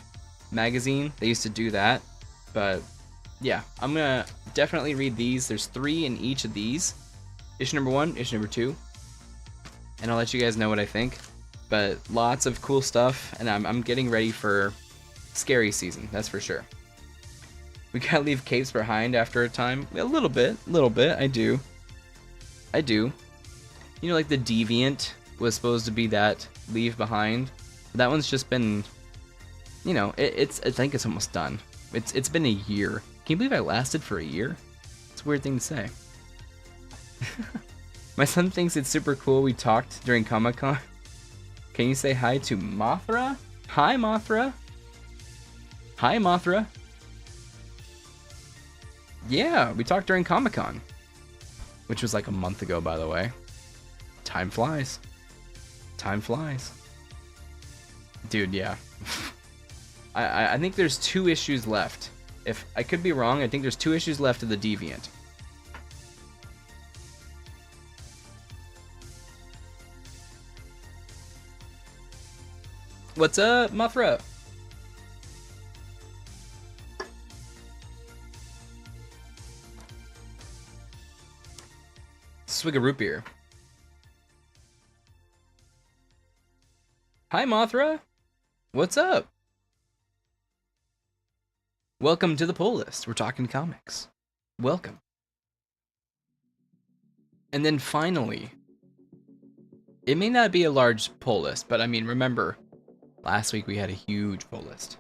magazine. They used to do that. But yeah, I'm gonna definitely read these. There's 3 in each of these. Issue number 1, issue number 2. And I'll let you guys know what I think. But lots of cool stuff, and I'm getting ready for scary season, that's for sure. We gotta leave capes behind after a time. A little bit, I do. You know, like the Deviant was supposed to be that leave behind. But that one's just been, you know, I think it's almost done. It's been a year. Can you believe I lasted for a year? It's a weird thing to say. My son thinks it's super cool we talked during Comic-Con. Can you say hi to Mothra? Hi, Mothra. Hi, Mothra. Yeah, we talked during Comic-Con. Which was like a month ago, by the way. Time flies. Time flies. Dude, yeah. I think there's 2 issues left. If I could be wrong, I think there's 2 issues left of the Deviant. What's up, Mothra? Swig of root beer. Hi, Mothra. What's up? Welcome to the pull list. We're talking comics. Welcome. And then finally, it may not be a large pull list, but I mean, remember, last week we had a huge pull list.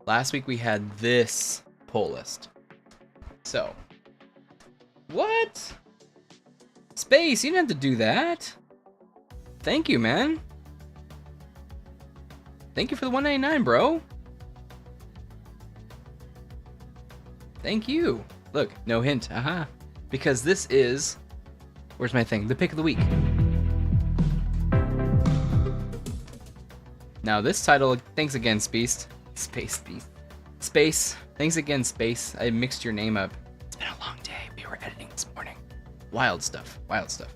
Last week we had this pull list. So, what? Space, you didn't have to do that. Thank you, man. Thank you for the $1.99, bro. Thank you. Look, no hint. Aha. Because this is... Where's my thing? The pick of the week. Now, this title... Thanks again, Space. Space. Space. Thanks again, Space. I mixed your name up. It's been a long day. We were editing this morning. Wild stuff. Wild stuff.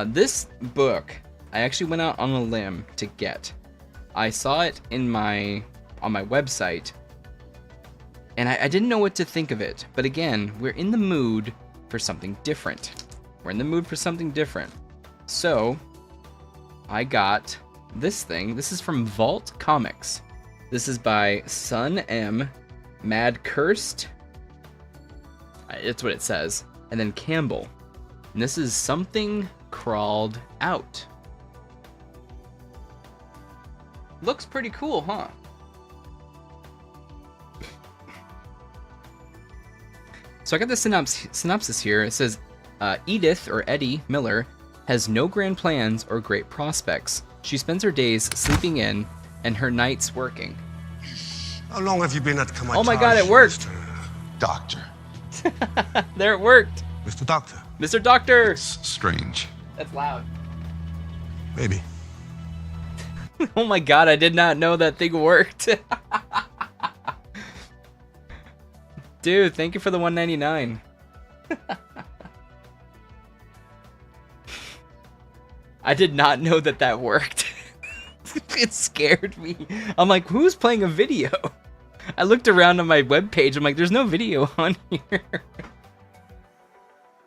This book, I actually went out on a limb to get. I saw it on my website, and I didn't know what to think of it. But again, we're in the mood for something different. We're in the mood for something different. So, I got this thing. This is from Vault Comics. This is by Sun M. Mad Cursed. It's what it says. And then Campbell. And this is Something Crawled Out. Looks pretty cool, huh? So I got the synopsis here. It says, Edith, or Eddie Miller, has no grand plans or great prospects. She spends her days sleeping in and her nights working. How long have you been at Kamatage? Oh my god, it worked! Mr. Doctor. There, it worked! Mr. Doctor. Mr. Doctor! It's strange. That's loud. Maybe. Oh my god, I did not know that thing worked. Dude, thank you for the $1.99. I did not know that worked. It scared me. I'm like, who's playing a video? I looked around on my webpage. I'm like, there's no video on here.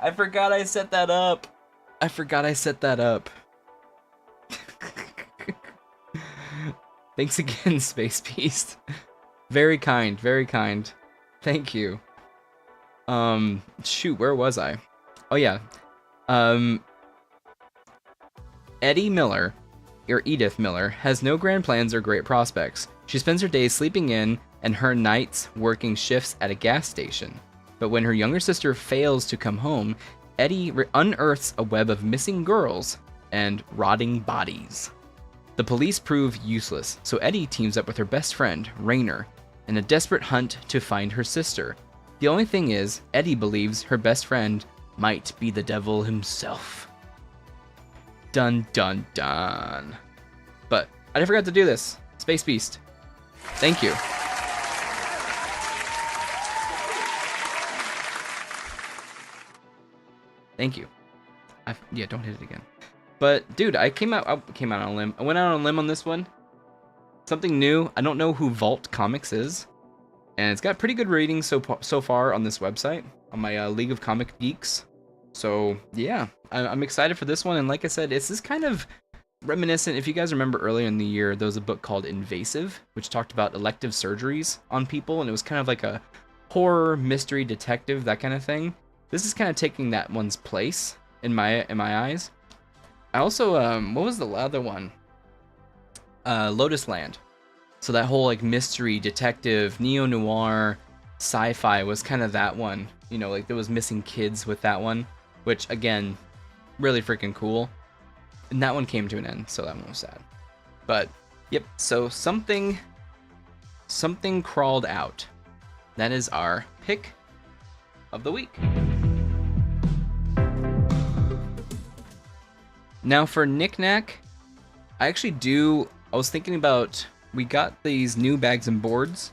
I forgot I set that up. Thanks again, Space Beast. Very kind, very kind. Thank you. Shoot, where was I? Oh yeah. Eddie Miller, or Edith Miller, has no grand plans or great prospects. She spends her days sleeping in and her nights working shifts at a gas station. But when her younger sister fails to come home, Eddie unearths a web of missing girls and rotting bodies. The police prove useless, so Eddie teams up with her best friend, Rainer, in a desperate hunt to find her sister. The only thing is, Eddie believes her best friend might be the devil himself. Dun dun dun. But I forgot to do this. Space Beast. Thank you. Thank you. Yeah, don't hit it again. But dude, I came out on a limb. I went out on a limb on this one. Something new. I don't know who Vault Comics is, and it's got pretty good ratings so far on this website, on my League of Comic Geeks. So yeah, I'm excited for this one. And like I said, this is kind of reminiscent. If you guys remember earlier in the year, there was a book called Invasive, which talked about elective surgeries on people, and it was kind of like a horror, mystery, detective, that kind of thing. This is kind of taking that one's place in my eyes. I also what was the other one? Lotus Land. So that whole like mystery, detective, neo-noir, sci-fi was kind of that one. You know, like there was missing kids with that one, which again, really freaking cool. And that one came to an end, so that one was sad. But yep, so something crawled out. That is our pick of the week. Now for Knick-Knack, I was thinking about, we got these new bags and boards,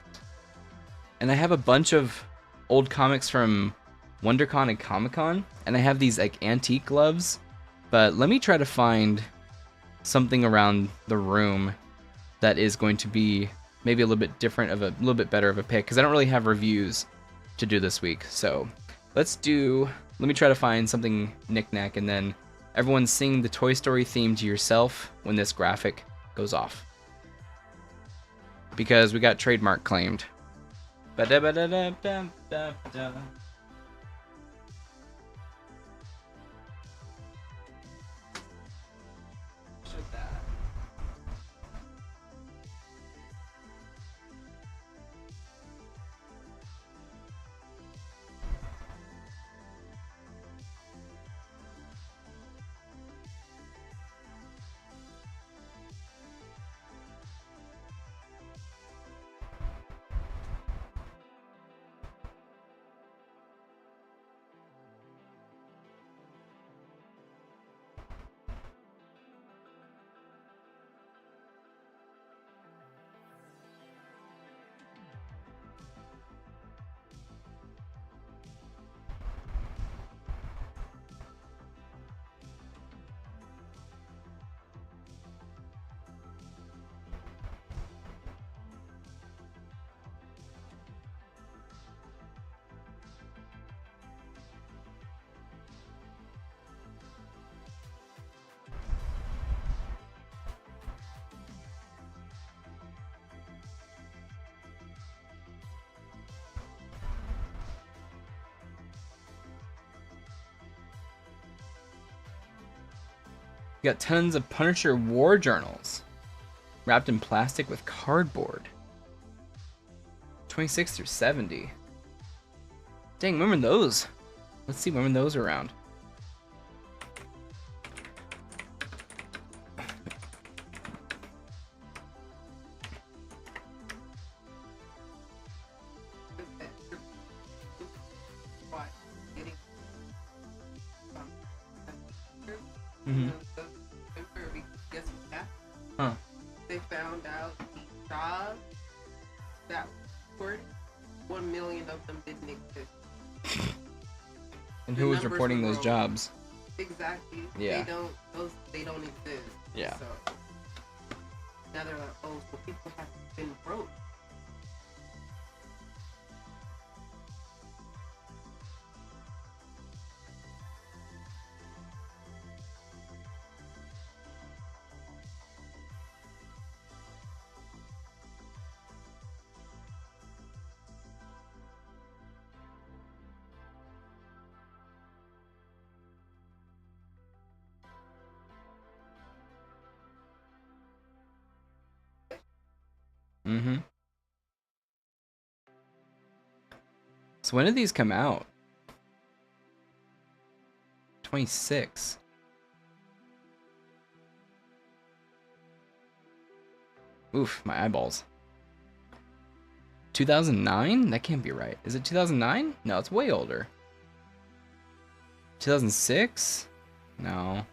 and I have a bunch of old comics from WonderCon and Comic-Con, and I have these like antique gloves, but let me try to find something around the room that is going to be maybe a little bit different, a little bit better of a pick, because I don't really have reviews to do this week. So let me try to find something Knick-Knack, and then everyone sing the Toy Story theme to yourself when this graphic goes off, because we got trademark claimed. Ba-da-ba-da-da-da-da-da. We got tons of Punisher war journals wrapped in plastic with cardboard. 26 through 70. Dang, when were those? Let's see, when were those around? Mm-hmm. Huh. They found out the jobs that were 1 million of them didn't exist. And who was reporting those jobs? Exactly. Yeah. They don't exist. Yeah. So now they're like, oh, so people have been broke. Mm-hmm. So when did these come out? 26. Oof, my eyeballs. 2009? That can't be right. Is it 2009? No, it's way older. 2006? No.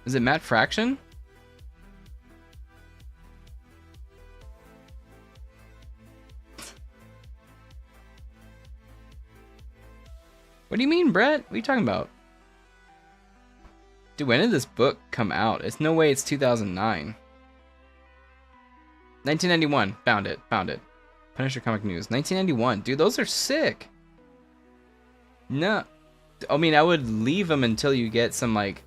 Is it Matt Fraction? What do you mean, Brett? What are you talking about? Dude, when did this book come out? It's no way it's 2009. 1991. Found it. Found it. Punisher Comic News. 1991. Dude, those are sick. No. I mean, I would leave them until you get some, like...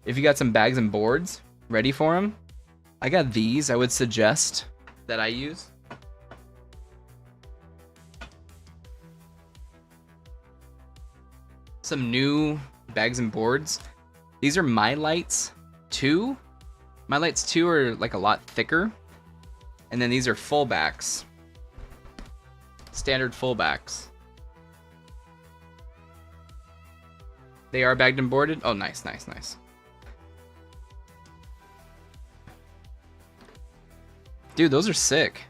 If you got some bags and boards ready for them. I got these I would suggest that I use. Some new bags and boards. These are My Lights 2. My Lights 2 are like a lot thicker. And then these are fullbacks. Standard fullbacks. They are bagged and boarded? Oh, nice, nice, nice. Dude, those are sick.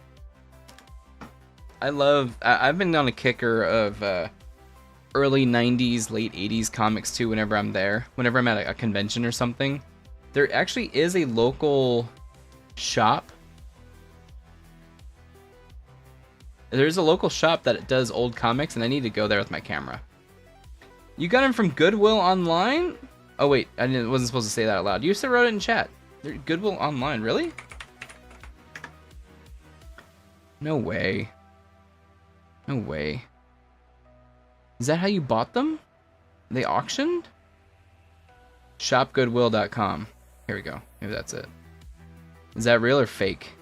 I've been on a kicker of early 90s, late 80s comics too whenever I'm there. Whenever I'm at a convention or something. There actually is a local shop. There's a local shop that does old comics, and I need to go there with my camera. You got them from Goodwill Online? Oh wait, wasn't supposed to say that out loud. You still wrote it in chat. They're Goodwill Online, really? No way. No way. Is that how you bought them? They auctioned? Shopgoodwill.com. Here we go. Maybe that's it. Is that real or fake?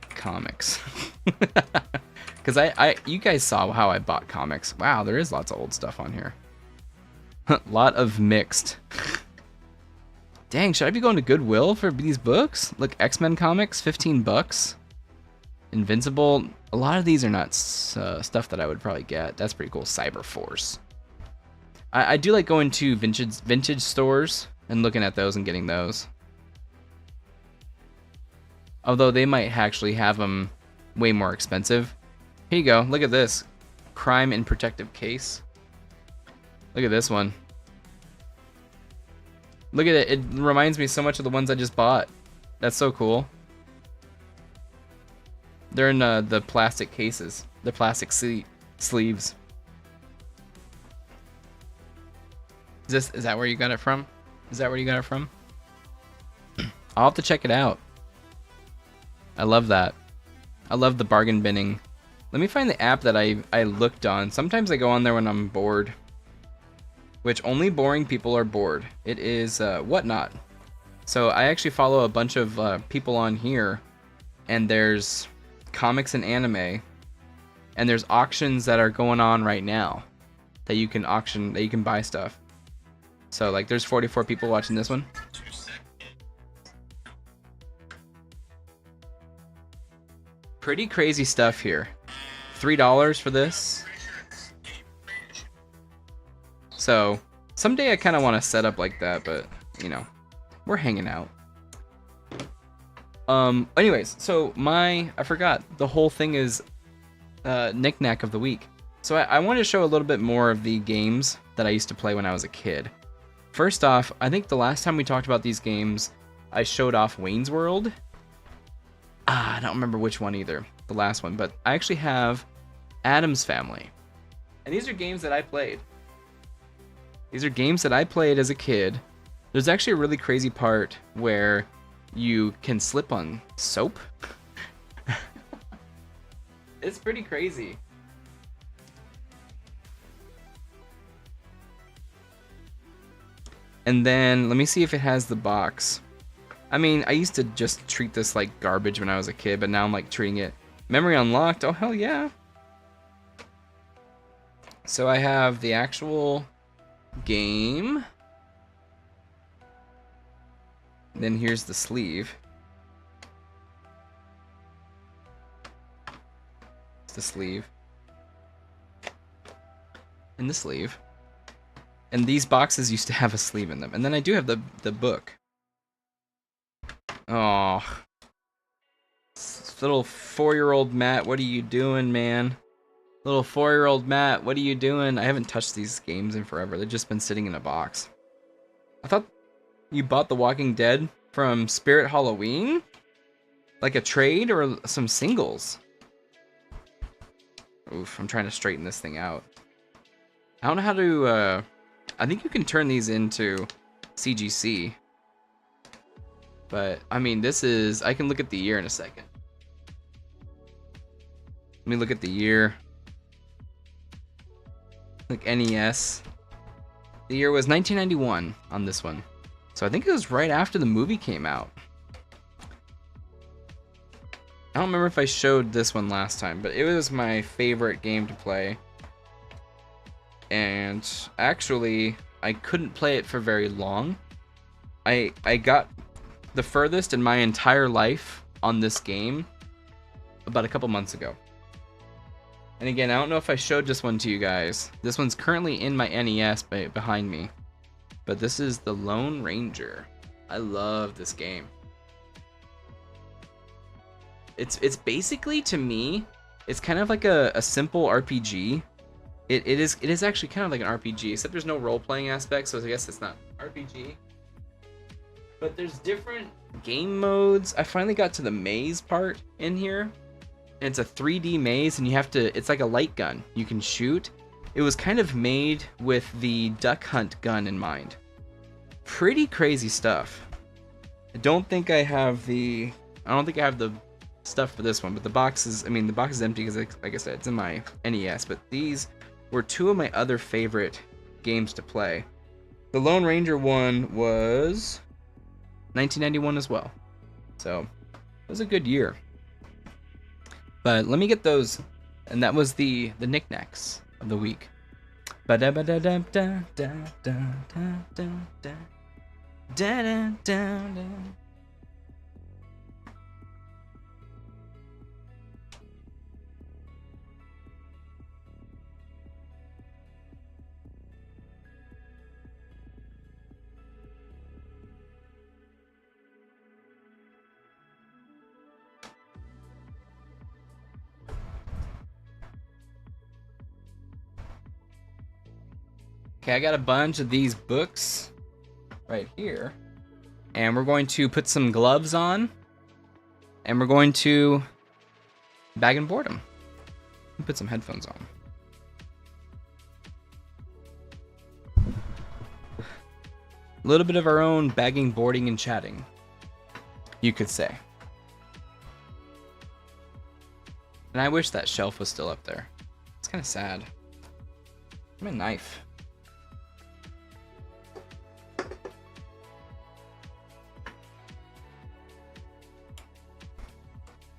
Comics. Because you guys saw how I bought comics. Wow, there is lots of old stuff on here. Lot of mixed. Dang, should I be going to Goodwill for these books? Look, X-Men comics, 15 bucks. Invincible. A lot of these are not stuff that I would probably get. That's pretty cool. Cyberforce. I do like going to vintage stores and looking at those and getting those. Although they might actually have them way more expensive. Here you go. Look at this. Crime in Protective Case. Look at this one. Look at it. It reminds me so much of the ones I just bought. That's so cool. They're in the plastic cases. The plastic sleeves. Is that where you got it from? Is that where you got it from? I'll have to check it out. I love that. I love the bargain binning. Let me find the app that I looked on. Sometimes I go on there when I'm bored. Which only boring people are bored. It is Whatnot. So I actually follow a bunch of people on here. And there's comics and anime. And there's auctions that are going on right now. That you can auction, that you can buy stuff. So like there's 44 people watching this one. Pretty crazy stuff here. $3 for this. So someday I kind of want to set up like that, but you know, we're hanging out. Anyways, so I forgot the whole thing is knick-knack of the week. So I wanted to show a little bit more of the games that I used to play when I was a kid. First off, I think the last time we talked about these games, I showed off Wayne's World. I don't remember which one either, the last one, but I actually have Addams Family. And these are games that I played. These are games that I played as a kid. There's actually a really crazy part where you can slip on soap. It's pretty crazy. And then, let me see if it has the box. I mean, I used to just treat this like garbage when I was a kid, but now I'm like treating it. Memory unlocked, oh hell yeah. So I have the actual game. Then here's the sleeve. the sleeve. And the sleeve. And these boxes used to have a sleeve in them. And then I do have the book. Oh. Little 4-year-old Matt, what are you doing, man? Little 4-year-old Matt, what are you doing? I haven't touched these games in forever. They've just been sitting in a box. I thought you bought The Walking Dead from Spirit Halloween? Like a trade or some singles? Oof, I'm trying to straighten this thing out. I don't know how to, I think you can turn these into CGC. But, I mean, this is, I can look at the year in a second. Let me look at the year. Like NES. The year was 1991 on this one. So I think it was right after the movie came out. I don't remember if I showed this one last time, but it was my favorite game to play. And actually, I couldn't play it for very long. I got the furthest in my entire life on this game about a couple months ago. And again, I don't know if I showed this one to you guys. This one's currently in my NES behind me. But this is the Lone Ranger. I love this game. It's basically, to me, it's kind of like a simple RPG. It is actually kind of like an RPG, except there's no role-playing aspect, so I guess it's not RPG. But there's different game modes. I finally got to the maze part in here. And it's a 3D maze, and you have to, it's like a light gun you can shoot. It was kind of made with the Duck Hunt gun in mind. Pretty crazy stuff. I don't think I have the stuff for this one, but the box is, the box is empty because, like I said, it's in my NES, but these were two of my other favorite games to play. The Lone Ranger one was 1991 as well. So, it was a good year. But let me get those, and that was the knickknacks of the week. Okay, I got a bunch of these books right here. And we're going to put some gloves on. And we're going to bag and board them. Put some headphones on. A little bit of our own bagging, boarding, and chatting, you could say. And I wish that shelf was still up there. It's kind of sad. I'm a knife.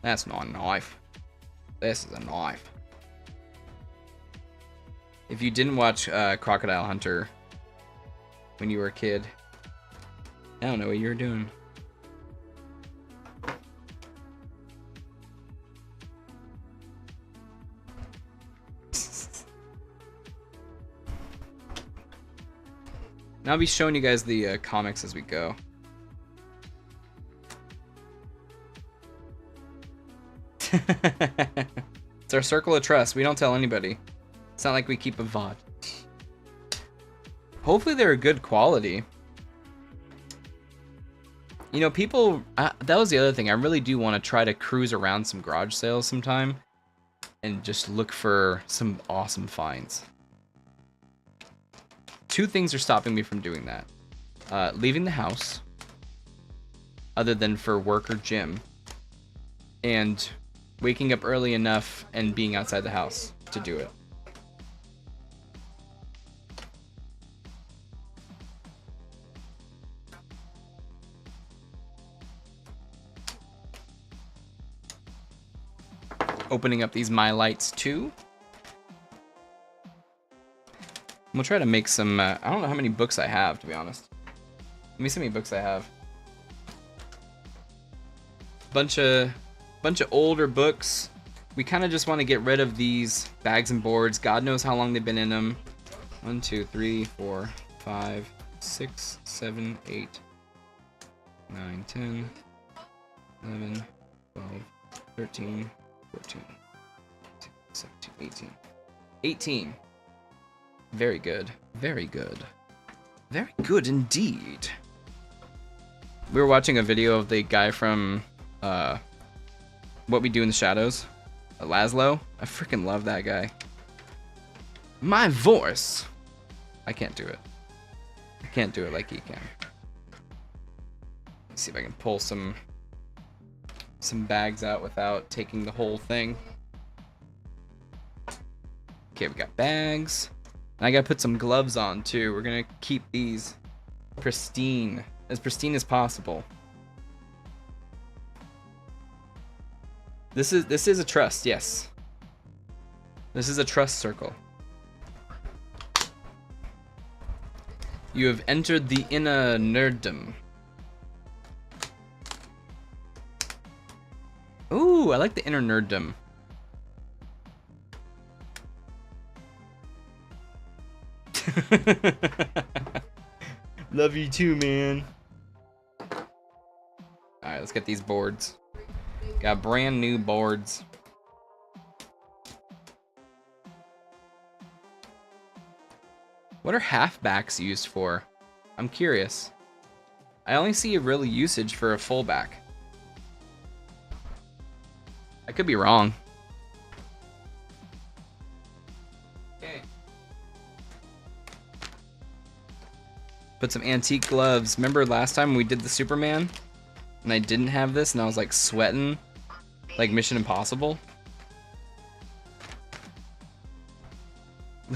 That's not a knife. This is a knife. If you didn't watch Crocodile Hunter when you were a kid, I don't know what you were doing. And I'll be showing you guys the comics as we go. It's our circle of trust. We don't tell anybody. It's not like we keep a VOD. Hopefully they're good quality. You know, people... that was the other thing. I really do want to try to cruise around some garage sales sometime and just look for some awesome finds. Two things are stopping me from doing that. Leaving the house, other than for work or gym, and waking up early enough and being outside the house to do it. Opening up these My Lights too. We'll try to make some, I don't know how many books I have, to be honest. Let me see how many books I have. Bunch of older books. we kind of just want to get rid of these bags and boards. God knows how long they've been in them. 1, 2, 3, 4, 5, 6, 7, 8, 9, 10, 11, 12, 13, 14, 17, 18. 18. Very good. Very good. Very good indeed. We were watching a video of the guy from What We Do in the Shadows, Laszlo. I freaking love that guy. My voice. I can't do it. I can't do it like he can. Let's see if I can pull some bags out without taking the whole thing. Okay, we got bags. And I gotta put some gloves on too. We're gonna keep these pristine as possible. This is a trust, yes. This is a trust circle. You have entered the inner nerddom. Ooh, I like the inner nerddom. Love you too, man. Alright, let's get these boards. Got brand new boards. What are halfbacks used for? I'm curious. I only see a real usage for a fullback. I could be wrong. Okay. Put some antique gloves. Remember last time we did the Superman? And I didn't have this and I was like sweating like Mission Impossible.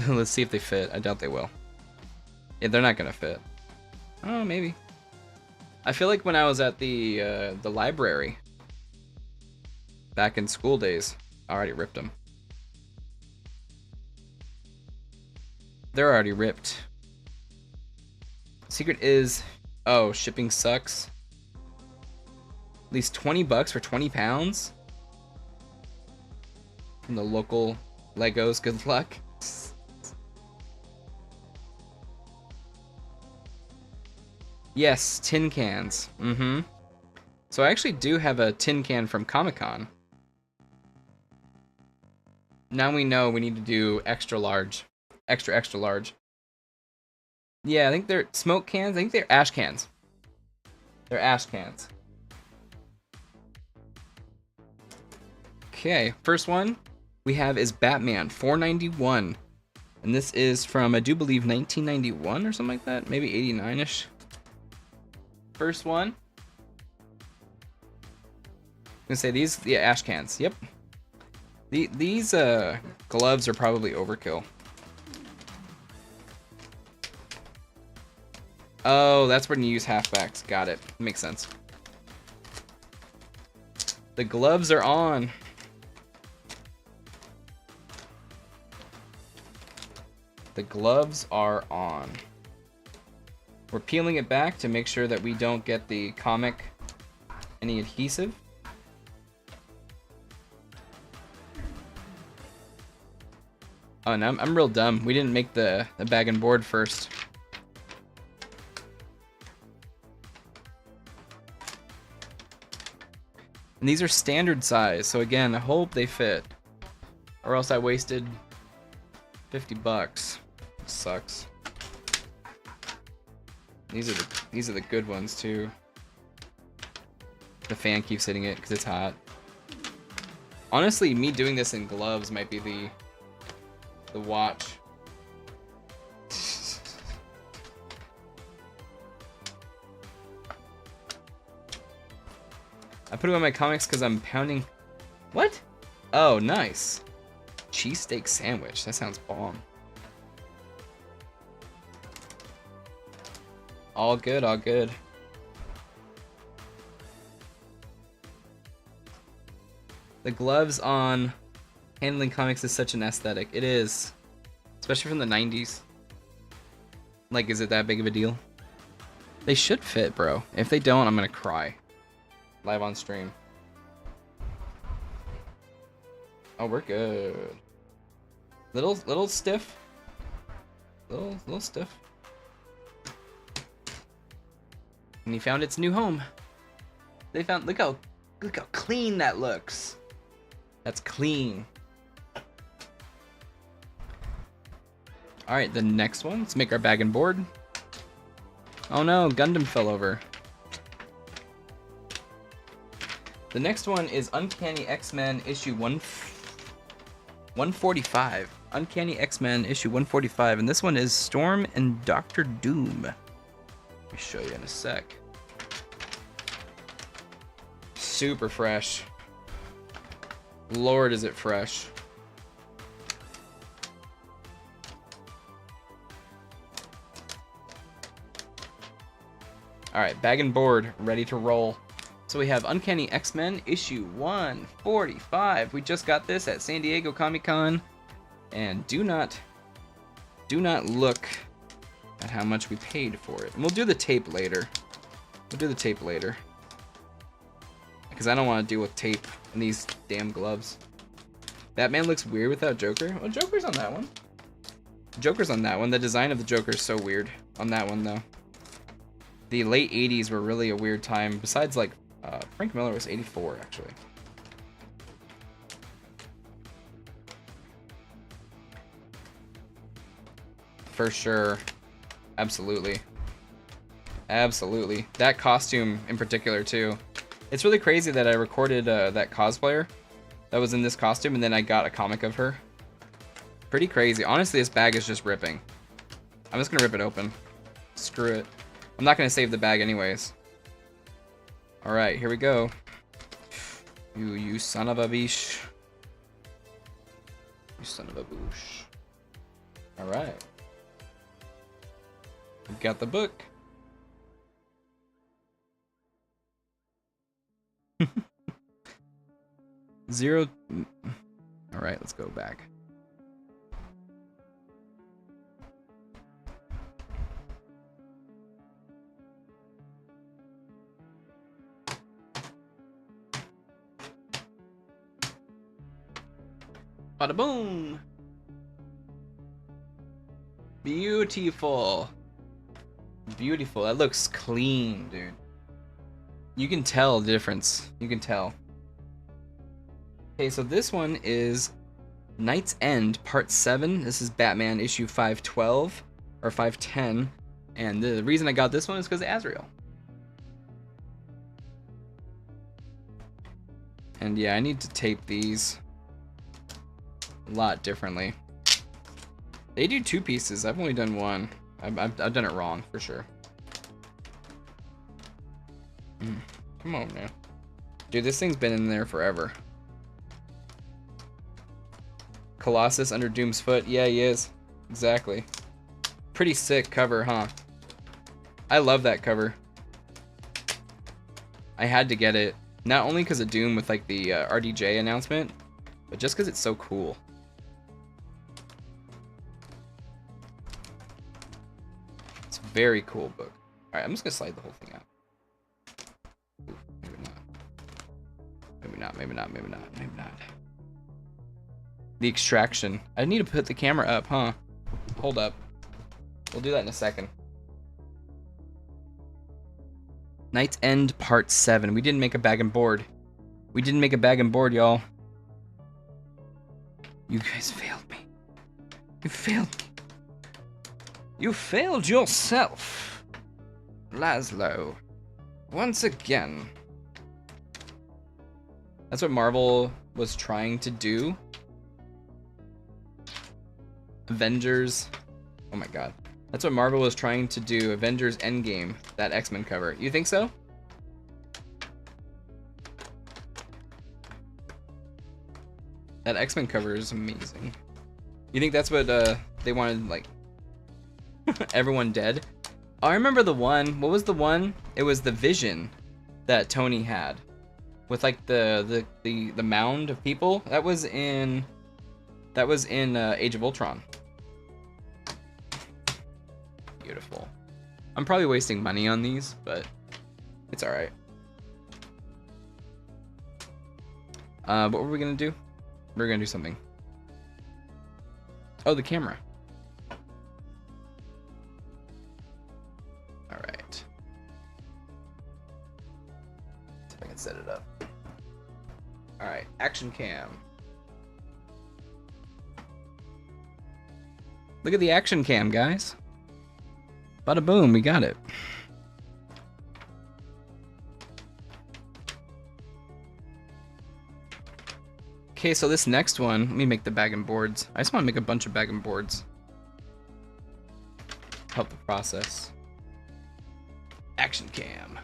Let's see if they fit. I doubt they will. Yeah, they're not gonna fit. Oh, maybe. I feel like when I was at the library back in school days, I already ripped them. They're already ripped. Secret is, oh, shipping sucks. At least 20 bucks for 20 pounds from the local Legos. Good luck. Yes, tin cans. Mm-hmm. So I actually do have a tin can from Comic-Con. Now we know we need to do extra large. Extra large. Yeah, I think they're smoke cans. I think they're ash cans. They're ash cans. Okay, first one we have is Batman, $4.91. And this is from, I do believe, 1991 or something like that. Maybe 89-ish. First one. I'm gonna say these, yeah, ash cans. Yep. These gloves are probably overkill. Oh, that's when you use halfbacks. Got it. Makes sense. The gloves are on. The gloves are on. We're peeling it back to make sure that we don't get the comic any adhesive. Oh, no, I'm real dumb. We didn't make the bag and board first. And these are standard size, so again, I hope they fit. Or else I wasted 50 bucks. Sucks. These are the good ones too. The fan keeps hitting it because it's hot. Honestly, me doing this in gloves might be the watch. I put it on my comics because I'm pounding. What? Oh, nice. Cheesesteak sandwich. That sounds bomb. All good, all good. The gloves on handling comics is such an aesthetic. It is. Especially from the 90s. Like, is it that big of a deal? They should fit, bro. If they don't, I'm gonna cry. Live on stream. Oh, we're good. Little stiff. Little stiff. And he found its new home. They found, look how clean that looks. That's clean. All right, the next one. Let's make our bag and board. Oh no, Gundam fell over. The next one is Uncanny X-Men issue 145. Uncanny X-Men issue 145, and this one is Storm and Dr. Doom. Let me show you in a sec. Super fresh. Lord, is it fresh. Alright, bag and board, ready to roll. So we have Uncanny X-Men issue 145. We just got this at San Diego Comic-Con. And do not look at how much we paid for it. And we'll do the tape later. Because I don't want to deal with tape and these damn gloves. Batman looks weird without Joker. Well, Joker's on that one. Joker's on that one. The design of the Joker is so weird on that one, though. The late 80s were really a weird time. Besides, like, Frank Miller was 84, actually. For sure. Absolutely. Absolutely. That costume in particular, too. It's really crazy that I recorded that cosplayer that was in this costume, and then I got a comic of her. Pretty crazy. Honestly, this bag is just ripping. I'm just gonna rip it open. Screw it. I'm not gonna save the bag anyways. Alright, here we go. You son of a bish. You son of a boosh. Alright. We've got the book. Zero. Alright, let's go back. Bada boom! Beautiful. Beautiful. That looks clean, dude. You can tell the difference. You can tell. Okay, so this one is Night's End, Part 7. This is Batman issue 512, or 510. And the reason I got this one is because of Azrael. And yeah, I need to tape these a lot differently. They do 2 pieces. I've only done 1. I've done it wrong, for sure. Come on, man. Dude, this thing's been in there forever. Colossus under Doom's foot. Yeah, he is. Exactly. Pretty sick cover, huh? I love that cover. I had to get it. Not only because of Doom with like the RDJ announcement, but just because it's so cool. It's a very cool book. Alright, I'm just gonna slide the whole thing out. Ooh, maybe not. Maybe not, maybe not, maybe not, maybe not. The extraction. I need to put the camera up, huh? Hold up. We'll do that in a second. Night's End Part 7. We didn't make a bag and board. We didn't make a bag and board, y'all. You guys failed me. You failed me. You failed yourself, Laszlo. Once again. That's what Marvel was trying to do. Avengers. Oh my god. That's what Marvel was trying to do. Avengers Endgame. That X-Men cover. You think so? That X-Men cover is amazing. You think that's what they wanted, like, everyone dead? Oh, I remember the one. What was the one? It was the Vision that Tony had with like the mound of people. That was in Age of Ultron. Beautiful. I'm probably wasting money on these, but it's all right. What were we gonna do? We're gonna do something. Oh, the camera. All right. See if I can set it up. All right, action cam. Look at the action cam, guys. Bada boom, we got it. Okay, so this next one, let me make the bag and boards. I just want to make a bunch of bag and boards. Help the process. Action cam.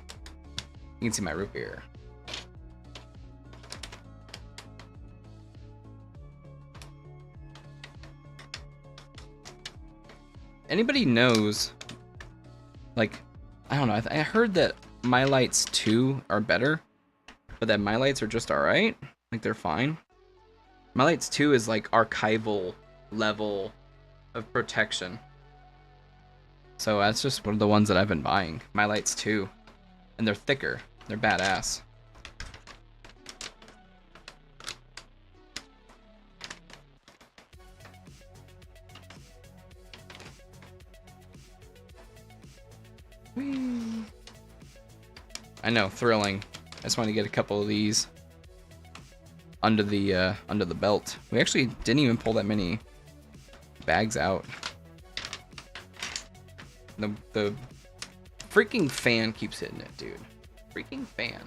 You can see my root beer. Anybody knows, like, I don't know, I heard that My Lights 2 are better, but that My Lights are just alright. Like, they're fine. My Lights 2 is like archival level of protection. So that's just one of the ones that I've been buying. My Lights 2. And they're thicker. They're badass. Whee. I know, thrilling. I just want to get a couple of these under the belt. We actually didn't even pull that many bags out. The freaking fan keeps hitting it, dude. Freaking fan.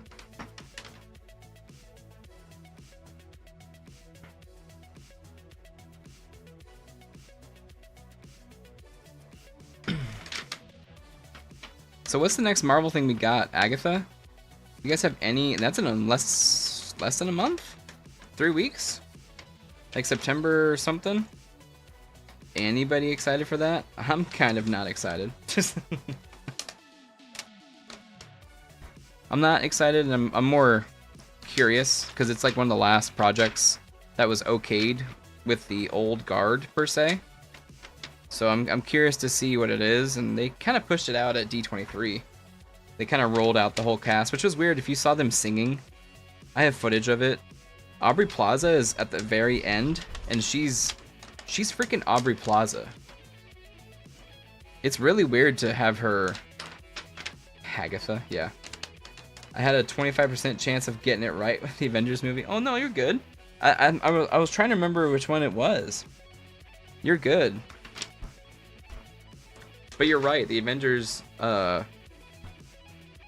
So what's the next Marvel thing we got? Agatha? You guys have any? That's in less than a month? 3 weeks? Like September or something? Anybody excited for that? I'm kind of not excited. I'm not excited, and I'm more curious because it's like one of the last projects that was okayed with the old guard per se. So I'm curious to see what it is, and they kind of pushed it out at D23. They kind of rolled out the whole cast, which was weird. If you saw them singing, I have footage of it. Aubrey Plaza is at the very end, and she's freaking Aubrey Plaza. It's really weird to have her... Agatha, yeah. I had a 25% chance of getting it right with the Avengers movie. Oh no, you're good. I was trying to remember which one it was. You're good. But you're right, the Avengers,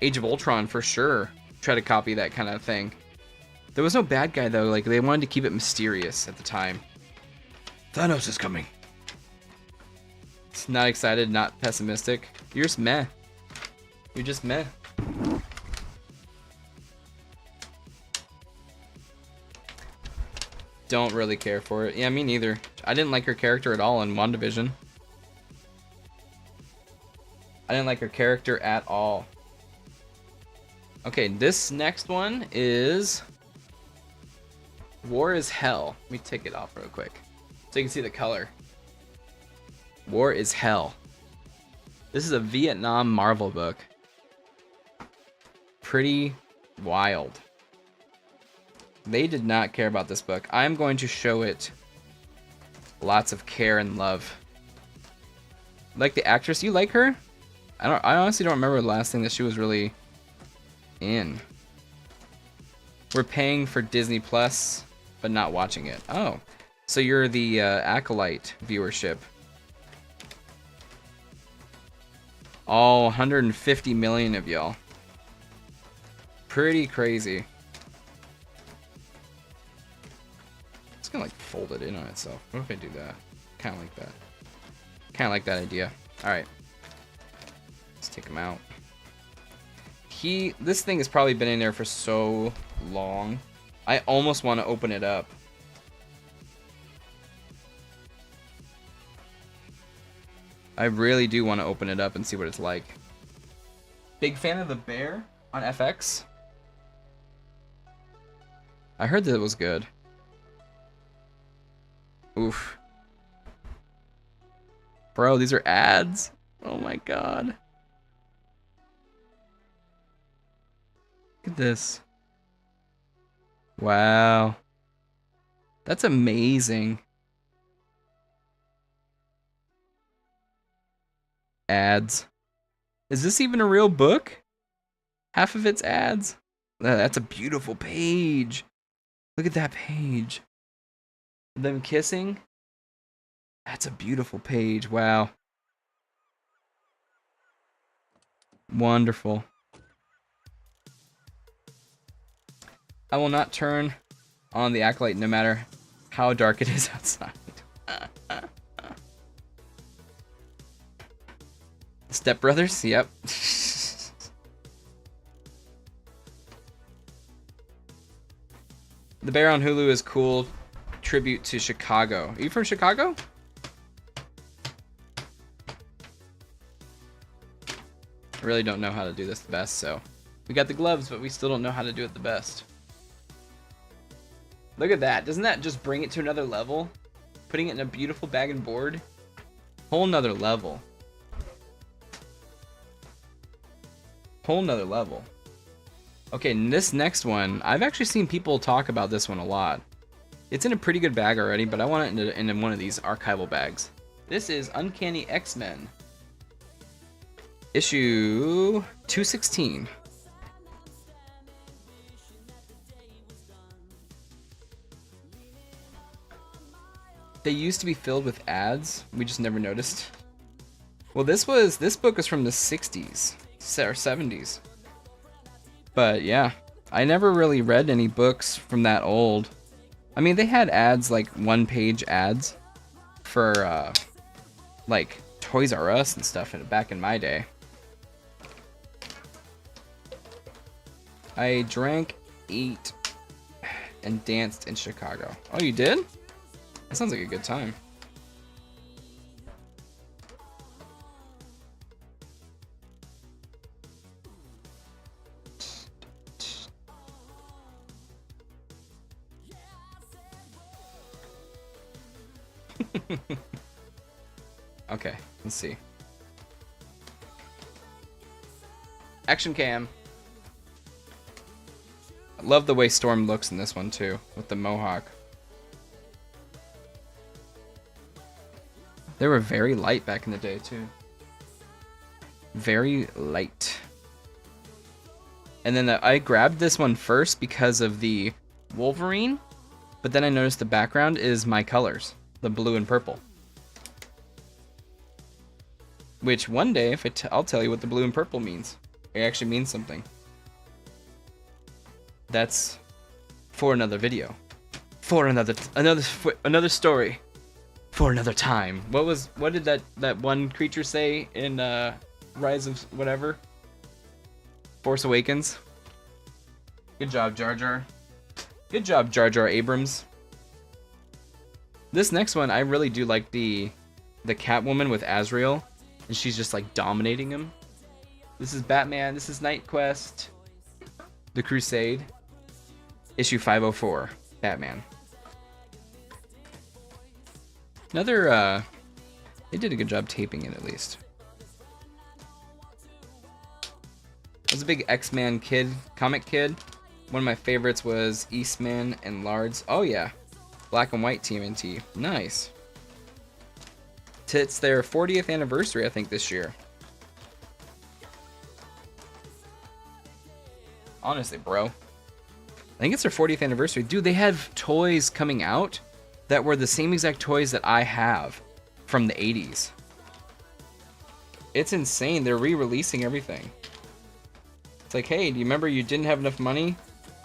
Age of Ultron for sure try to copy that kind of thing. There was no bad guy though, like they wanted to keep it mysterious at the time. Thanos is coming. It's not excited, not pessimistic. You're just meh. You're just meh. Don't really care for it. Yeah, me neither. I didn't like her character at all in WandaVision. I didn't like her character at all. Okay, this next one is War is Hell. Let me take it off real quick so you can see the color. War is Hell. This is a Vietnam Marvel book. Pretty wild. They did not care about this book. I'm going to show it lots of care and love. Like the actress, you like her? I honestly don't remember the last thing that she was really in. We're paying for Disney Plus, but not watching it. Oh, so you're the Acolyte viewership. All 150 million of y'all. Pretty crazy. It's gonna like fold it in on itself. What if I do that? Kind of like that. Kind of like that idea. All right. Let's take him out. This thing has probably been in there for so long. I almost want to open it up. I really do want to open it up and see what it's like. Big fan of the bear on FX. I heard that it was good. Oof. Bro, these are ads. Oh my god. Look at this. Wow. That's amazing. Ads. Is this even a real book? Half of it's ads. That's a beautiful page. Look at that page. Them kissing. That's a beautiful page. Wow. Wonderful. I will not turn on the Acolyte no matter how dark it is outside. Step Brothers? Yep. The Bear on Hulu is cool. Tribute to Chicago. Are you from Chicago? I really don't know how to do this the best, so we got the gloves, but we still don't know how to do it the best. Look at that. Doesn't that just bring it to another level? Putting it in a beautiful bag and board? Whole nother level. Whole nother level. Okay, this next one, I've actually seen people talk about this one a lot. It's in a pretty good bag already, but I want it in one of these archival bags. This is Uncanny X-Men. Issue 216. They used to be filled with ads. We just never noticed. Well, this book was from the 60s or 70s. But yeah, I never really read any books from that old. I mean, they had ads, like one-page ads for like Toys R Us and stuff back in my day. I drank, ate, and danced in Chicago. Oh, you did? That sounds like a good time. Okay, let's see. Action cam. I love the way Storm looks in this one too, with the mohawk. They were very light back in the day too. Very light. And then I grabbed this one first because of the Wolverine, but then I noticed the background is my colors, the blue and purple. Which one day, if I'll tell you what the blue and purple means. It actually means something. That's for another video. For another story. For another time. What did that one creature say in Rise of whatever? Force Awakens. Good job, Jar Jar. Good job, Jar Jar Abrams. This next one, I really do like the Catwoman with Azrael, and she's just like dominating him. This is Batman. This is Night Quest. The Crusade. Issue 504. Batman. Another, they did a good job taping it at least. I was a big X-Men comic kid. One of my favorites was Eastman and Lards. Oh yeah, black and white TMNT. Nice. It's their 40th anniversary, I think, this year. Honestly, bro. I think it's their 40th anniversary. Dude, they have toys coming out that were the same exact toys that I have from the 80s. It's insane. They're re-releasing everything. It's like, hey, do you remember you didn't have enough money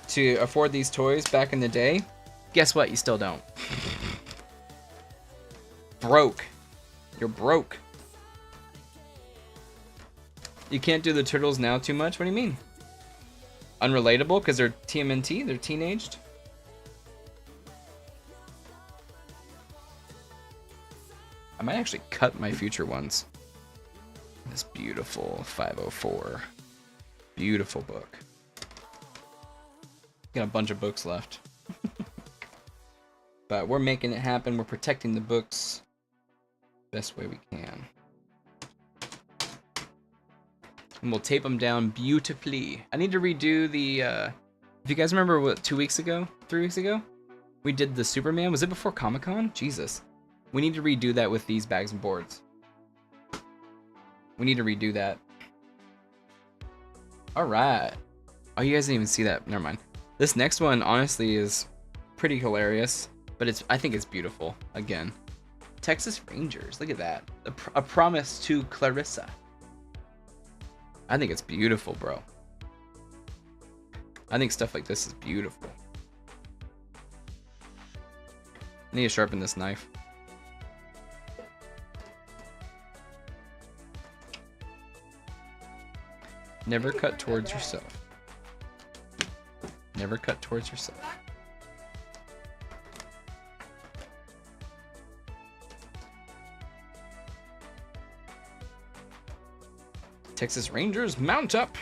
to afford these toys back in the day? Guess what? You still don't. Broke. You're broke. You can't do the Turtles now too much? What do you mean? Unrelatable because they're TMNT? They're teenaged? I might actually cut my future ones. This beautiful 504. Beautiful book. Got a bunch of books left. But we're making it happen. We're protecting the books best way we can. And we'll tape them down beautifully. I need to redo the, if you guys remember what, 2 weeks ago? 3 weeks ago? We did the Superman. Was it before Comic-Con? Jesus. We need to redo that with these bags and boards. We need to redo that. Alright. Oh, you guys didn't even see that. Never mind. This next one, honestly, is pretty hilarious. But I think it's beautiful. Again. Texas Rangers. Look at that. A promise to Clarissa. I think it's beautiful, bro. I think stuff like this is beautiful. I need to sharpen this knife. Never cut towards yourself. Never cut towards yourself. Texas Rangers, mount up!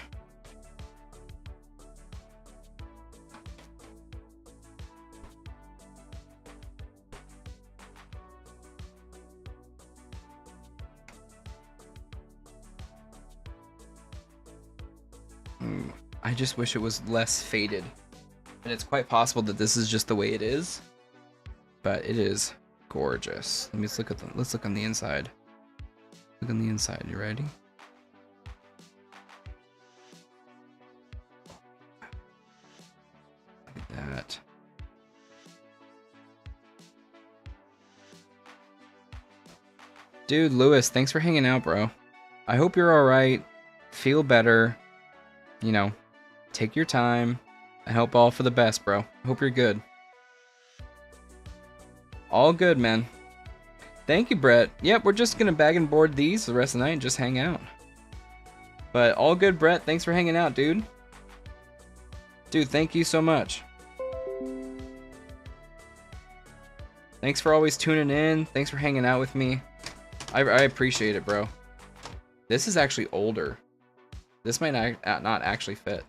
I just wish it was less faded. And it's quite possible that this is just the way it is. But it is gorgeous. Let's look on the inside. Look on the inside, you ready? Look at that. Dude, Lewis, thanks for hanging out, bro. I hope you're alright. Feel better. You know, take your time. I hope all for the best, bro. I hope you're good. All good, man. Thank you, Brett. Yep, we're just gonna bag and board these the rest of the night and just hang out. But all good, Brett. Thanks for hanging out, dude. Dude, thank you so much. Thanks for always tuning in. Thanks for hanging out with me. I appreciate it, bro. This is actually older. This might not actually fit.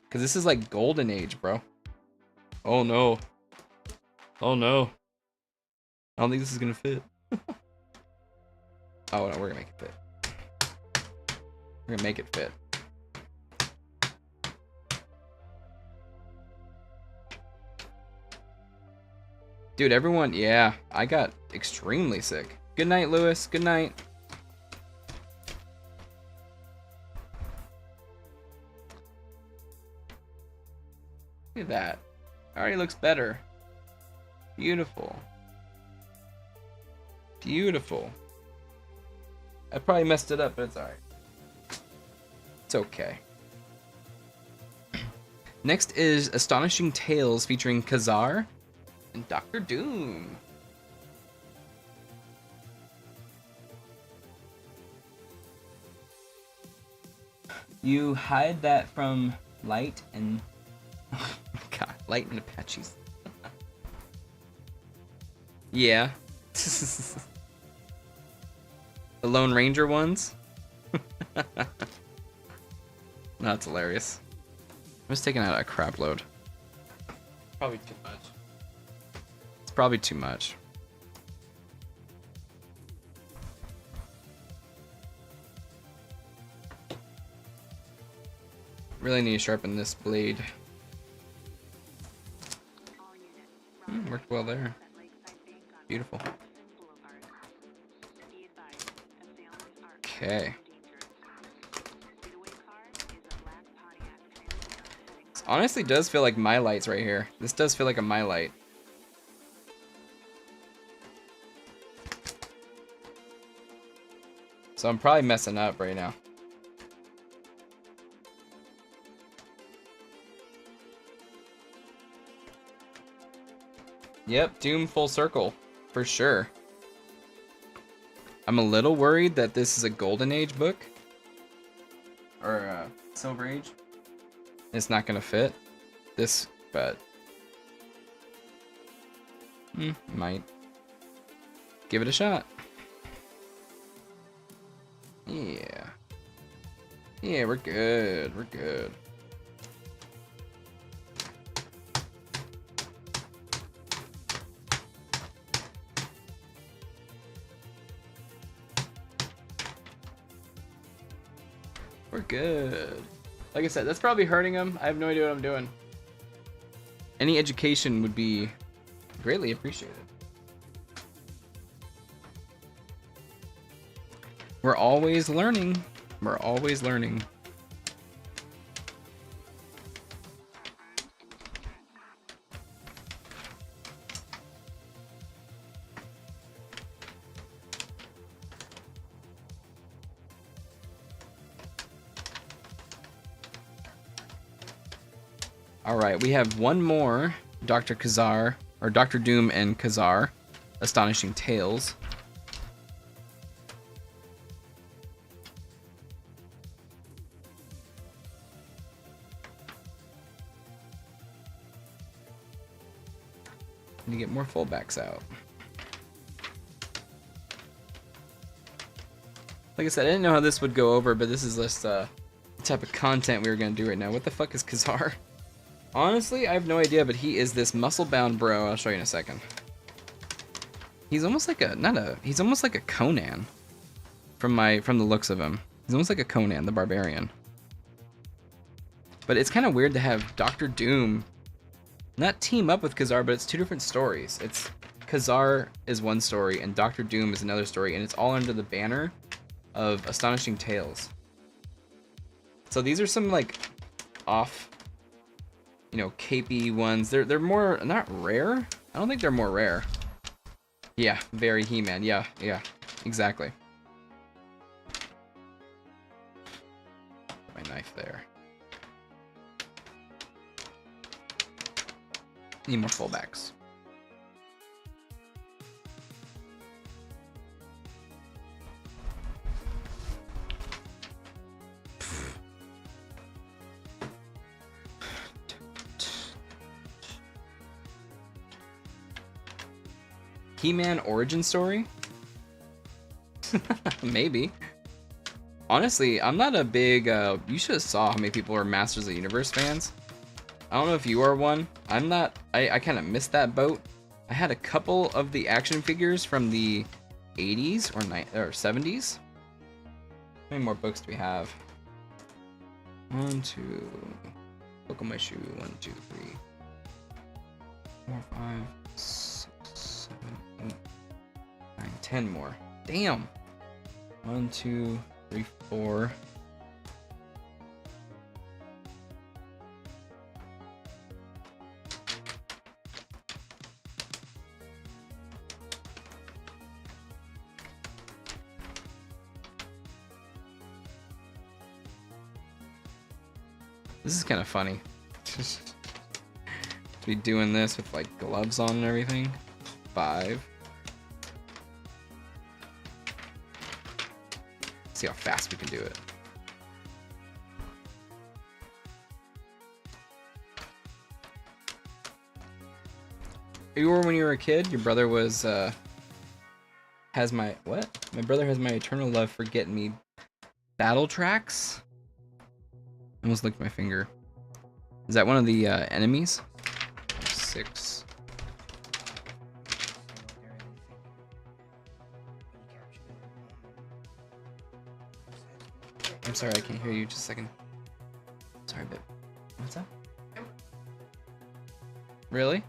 Because this is like golden age, bro. Oh no. Oh no. I don't think this is going to fit. Oh no, we're going to make it fit. We're going to make it fit. Dude, everyone, yeah, I got extremely sick. Good night, Lewis. Good night. Look at that. Already looks better. Beautiful. Beautiful. I probably messed it up, but it's alright. It's okay. Next is Astonishing Tales featuring Kazar and Dr. Doom. You hide that from Light and... Oh my god, Light and Apaches. Yeah. The Lone Ranger ones? That's hilarious. I was taking out a crap load. Probably too much. It's probably too much. Really need to sharpen this blade. Worked well there. Beautiful. Okay. This honestly does feel like my lights right here. This does feel like a my light. So I'm probably messing up right now. Yep, Doom full circle, for sure. I'm a little worried that this is a Golden Age book. Or Silver Age. It's not gonna fit this, but... might. Give it a shot. Yeah. Yeah, we're good, we're good. We're good. Like I said, that's probably hurting him. I have no idea what I'm doing. Any education would be greatly appreciated. We're always learning. We're always learning. Alright, we have one more Dr. Kazar, or Dr. Doom and Kazar, Astonishing Tales. Need to get more fullbacks out. Like I said, I didn't know how this would go over, but this is just the type of content we were going to do right now. What the fuck is Kazar? Honestly, I have no idea, but he is this muscle-bound bro. I'll show you in a second. He's almost like he's almost like a Conan from the looks of him. He's almost like a Conan the Barbarian. But it's kind of weird to have Dr. Doom not team up with Kazar, but it's two different stories. It's Kazar is one story and Dr. Doom is another story, and it's all under the banner of Astonishing Tales. So these are some like off, you know, capey ones. They're more not rare. I don't think they're more rare. Yeah, very He-Man. Yeah, exactly. Put my knife there. Need more fullbacks. He-Man origin story? Maybe. Honestly, I'm not a big, you should have saw how many people are Masters of the Universe fans. I don't know if you are one. I'm not, I kind of missed that boat. I had a couple of the action figures from the 80s or 70s. How many more books do we have? 1, 2, book on my shoe, 1, 2, 3, 4, 5, 6, 7, 8, 9, 10 more. Damn. 1, 2, 3, 4. This is kind of funny. To be doing this with like gloves on and everything. 5. See how fast we can do it. You were when you were a kid? Your brother was has my what? My brother has my eternal love for getting me battle tracks. I almost licked my finger. Is that one of the enemies? 6. I'm sorry, I can't hear you. Just a second. Sorry, babe. What's up? Really?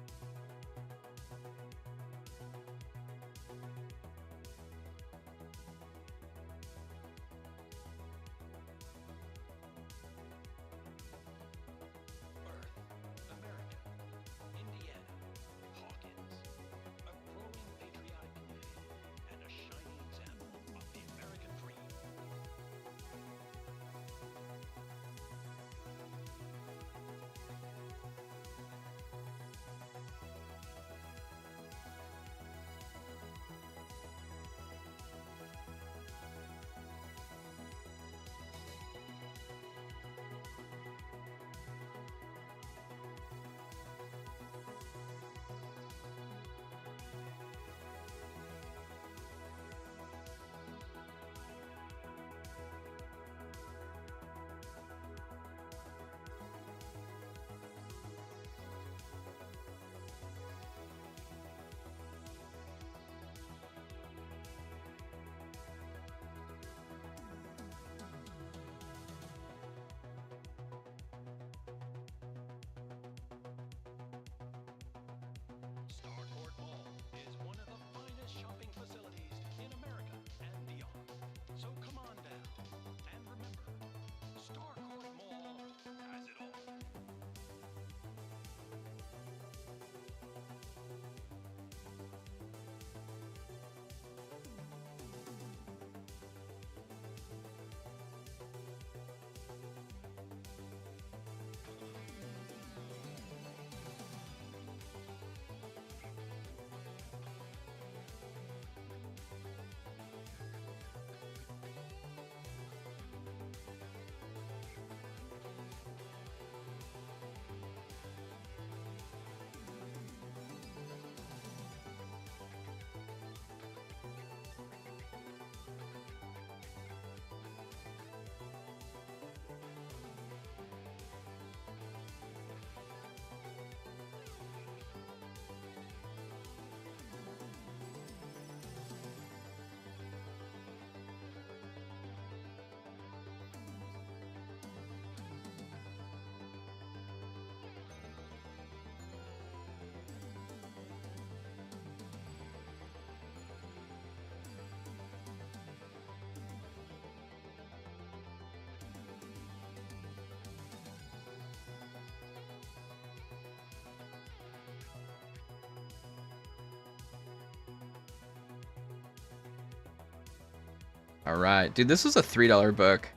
All right, dude, this was a $3 book.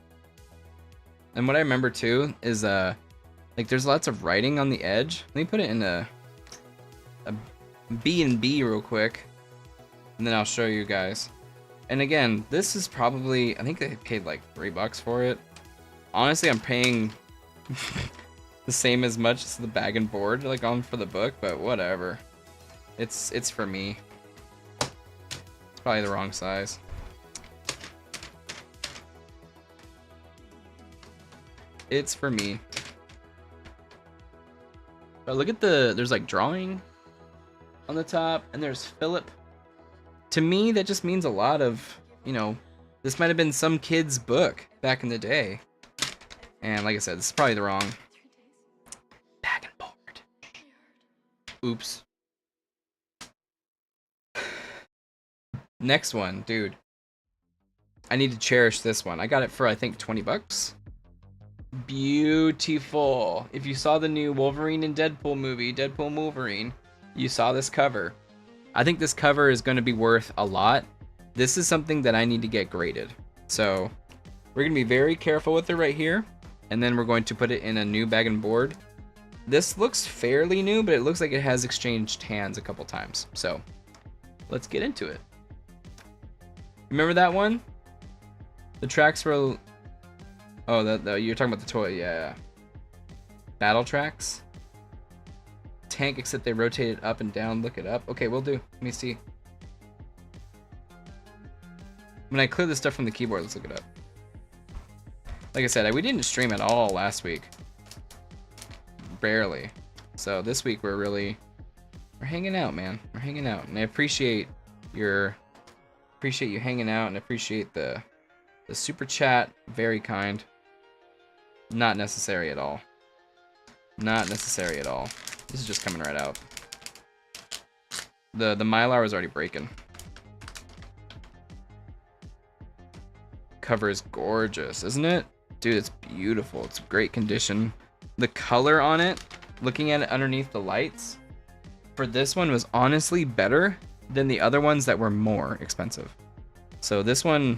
And what I remember too is like there's lots of writing on the edge. Let me put it in a B&B real quick, and then I'll show you guys. And again, this is probably, I think they paid like $3 for it. Honestly, I'm paying the same as much as the bag and board like on for the book, but whatever. It's for me. It's probably the wrong size. It's for me. But look at there's like drawing on the top, and there's Philip. To me, that just means a lot of, you know, this might have been some kid's book back in the day. And like I said, this is probably the wrong bag and board. Oops. Next one, dude. I need to cherish this one. I got it for, I think, 20 bucks. Beautiful. If you saw the new Wolverine and Deadpool movie, Deadpool and Wolverine, you saw this cover. I think this cover is going to be worth a lot. This is something that I need to get graded. So we're going to be very careful with it right here. And then we're going to put it in a new bag and board. This looks fairly new, but it looks like it has exchanged hands a couple times. So let's get into it. Remember that one? The tracks were... Oh, you're talking about the toy, yeah. Battle tracks. Tank, except they rotate it up and down. Look it up. Okay, we'll do. Let me see. When I clear the stuff from the keyboard, let's look it up. Like I said, we didn't stream at all last week. Barely. So this week we're hanging out, man. We're hanging out, and I appreciate you hanging out, and appreciate the super chat. Very kind. Not necessary at all. Not necessary at all. This is just coming right out. The Mylar was already breaking. Cover is gorgeous, isn't it? Dude, it's beautiful. It's great condition. The color on it, looking at it underneath the lights, for this one was honestly better than the other ones that were more expensive. So this one,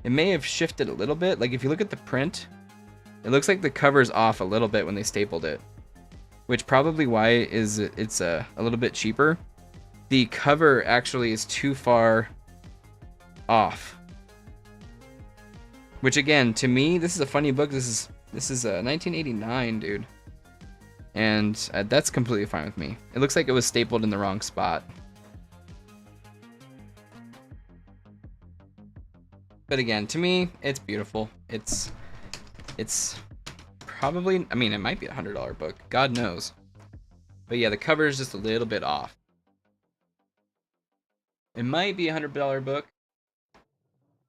it may have shifted a little bit. Like if you look at the print, it looks like the cover's off a little bit when they stapled it, which probably why it's a little bit cheaper. The cover actually is too far off. Which again, to me, this is a funny book. This is 1989, dude, and that's completely fine with me. It looks like it was stapled in the wrong spot. But again, to me, it's beautiful. It's probably, I mean, it might be a $100 book. God knows. But yeah, the cover is just a little bit off. It might be a $100 book.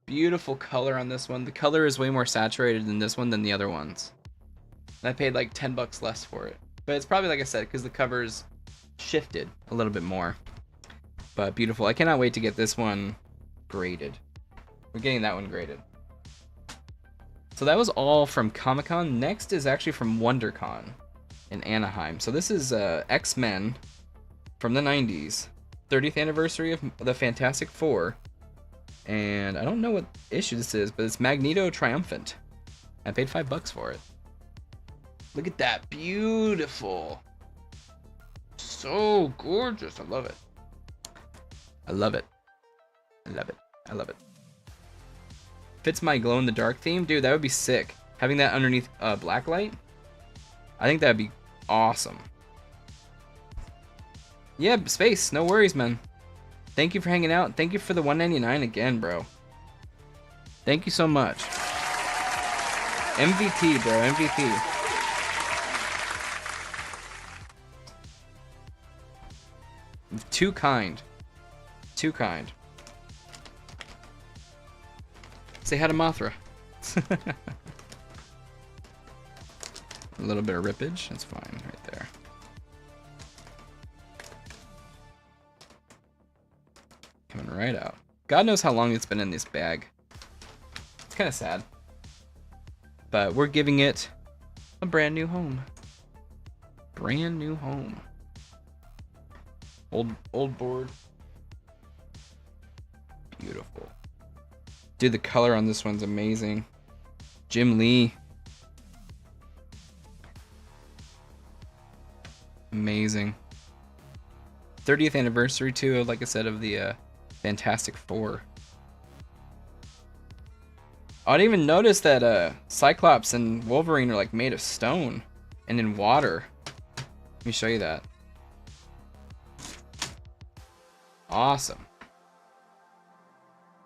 Beautiful color on this one. The color is way more saturated in this one than the other ones. And I paid like 10 bucks less for it. But it's probably, like I said, because the cover's shifted a little bit more. But beautiful. I cannot wait to get this one graded. We're getting that one graded. So that was all from Comic-Con. Next is actually from WonderCon in Anaheim. So this is X-Men from the 90s. 30th anniversary of the Fantastic Four. And I don't know what issue this is, but it's Magneto Triumphant. I paid $5 for it. Look at that. Beautiful. So gorgeous. I love it. I love it. I love it. I love it. Fits my glow-in-the-dark theme. Dude, that would be sick. Having that underneath blacklight. I think that would be awesome. Yeah, Space. No worries, man. Thank you for hanging out. Thank you for the $1.99 again, bro. Thank you so much. MVP, bro. MVP. Too kind. Too kind. Say hi to Mothra. A little bit of rippage. That's fine right there. Coming right out. God knows how long it's been in this bag. It's kind of sad. But we're giving it a brand new home. Brand new home. Old board. Beautiful. Dude, the color on this one's amazing. Jim Lee. Amazing. 30th anniversary too, like I said, of the Fantastic Four. I didn't even notice that Cyclops and Wolverine are like made of stone and in water. Let me show you that. Awesome.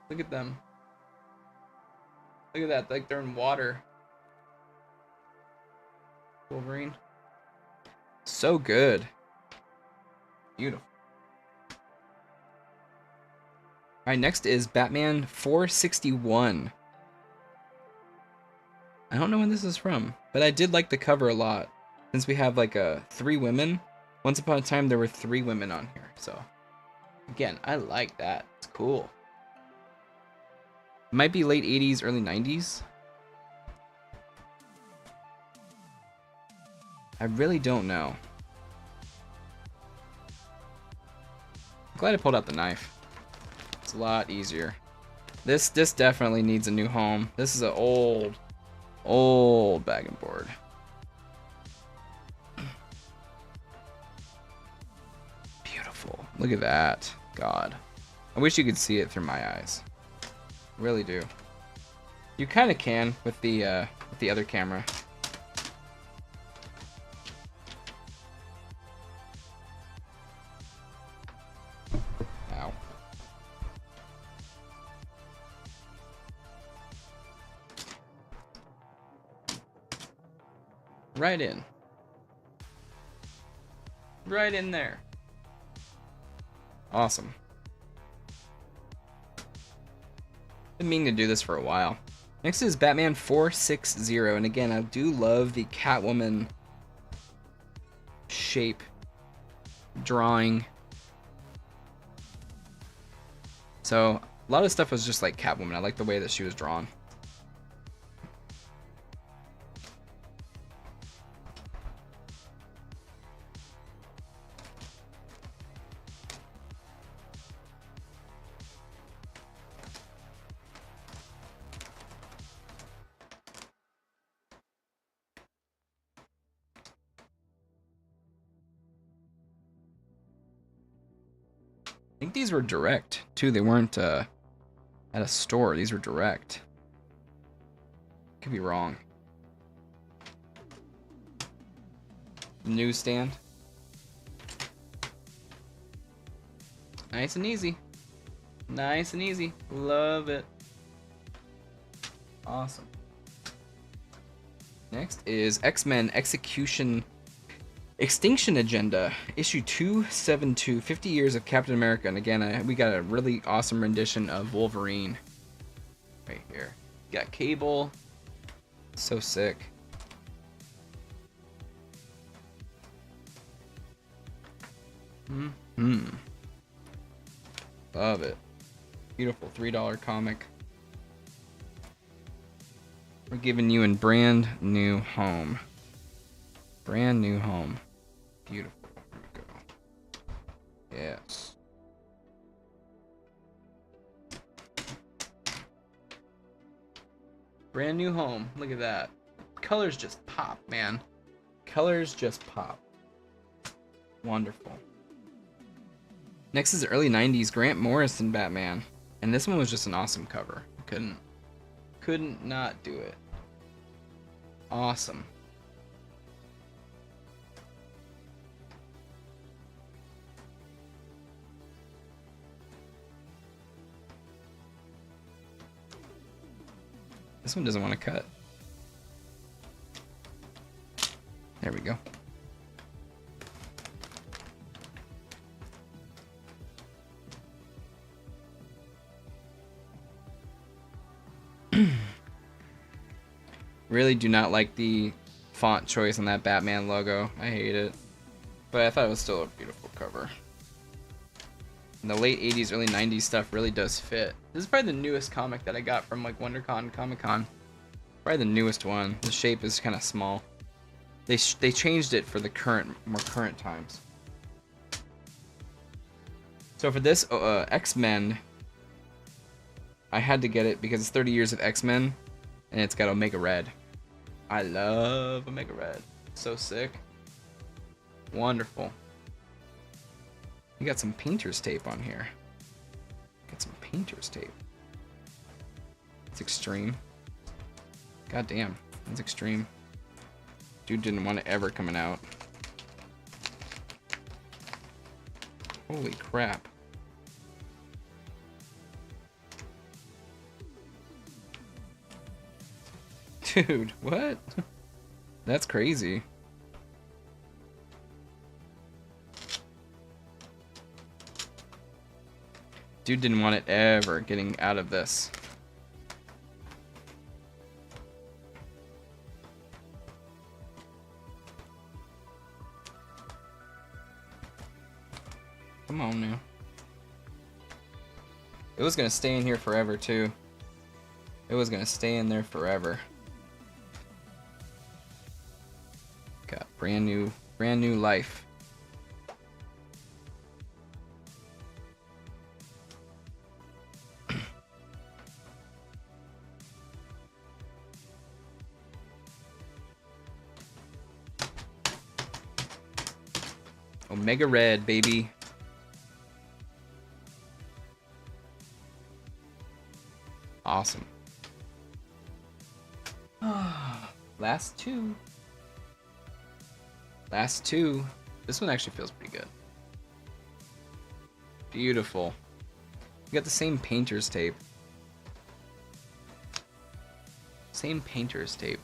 Look at them. Look at that, like they're in water. Wolverine. So good. Beautiful. Alright, next is Batman 461. I don't know when this is from, but I did like the cover a lot. Since we have like 3 women. Once upon a time there were 3 women on here, so again, I like that. It's cool. It might be late 80s, early 90s. I really don't know. I'm glad I pulled out the knife. It's a lot easier. This definitely needs a new home. This is an old bag and board. Beautiful. Look at that. God. I wish you could see it through my eyes. Really do. You kind of can with the other camera. Ow. Right in. Right in there. Awesome. Been meaning to do this for a while. Next is Batman 460, and again, I do love the Catwoman shape drawing. So a lot of stuff was just like Catwoman. I like the way that she was drawn. I think these were direct too. They weren't at a store. These were direct. Could be wrong. Newsstand. Nice and easy. Nice and easy. Love it. Awesome. Next is X-Men Extinction Agenda, issue 272, 50 years of Captain America. And again, we got a really awesome rendition of Wolverine right here. Got Cable. So sick. Love it. Beautiful $3 comic. We're giving you a brand new home. Brand new home. Beautiful. Here we go. Yes. Brand new home. Look at that. Colors just pop, man. Colors just pop. Wonderful. Next is the early 90s Grant Morrison Batman. And this one was just an awesome cover. Couldn't not do it. Awesome. This one doesn't want to cut. There we go. Really do not like the font choice on that Batman logo. I hate it. But I thought it was still a beautiful cover. And the late 80s, early 90s stuff really does fit. This is probably the newest comic that I got from like WonderCon, Comic-Con. Probably the newest one. The shape is kind of small. They changed it for the more current times. So for this X-Men I had to get it because it's 30 years of X-Men, and it's got Omega Red. I love Omega Red. So sick. Wonderful. You got some painter's tape on here. Got some painter's tape. It's extreme. God damn, that's extreme. Dude didn't want it ever coming out. Holy crap. Dude, what? That's crazy. Dude didn't want it ever getting out of this. Come on now. It was gonna stay in here forever too. It was gonna stay in there forever. Got brand new life. Omega Red, baby. Awesome. Last two. Last two. This one actually feels pretty good. Beautiful. You got the same painter's tape. Same painter's tape.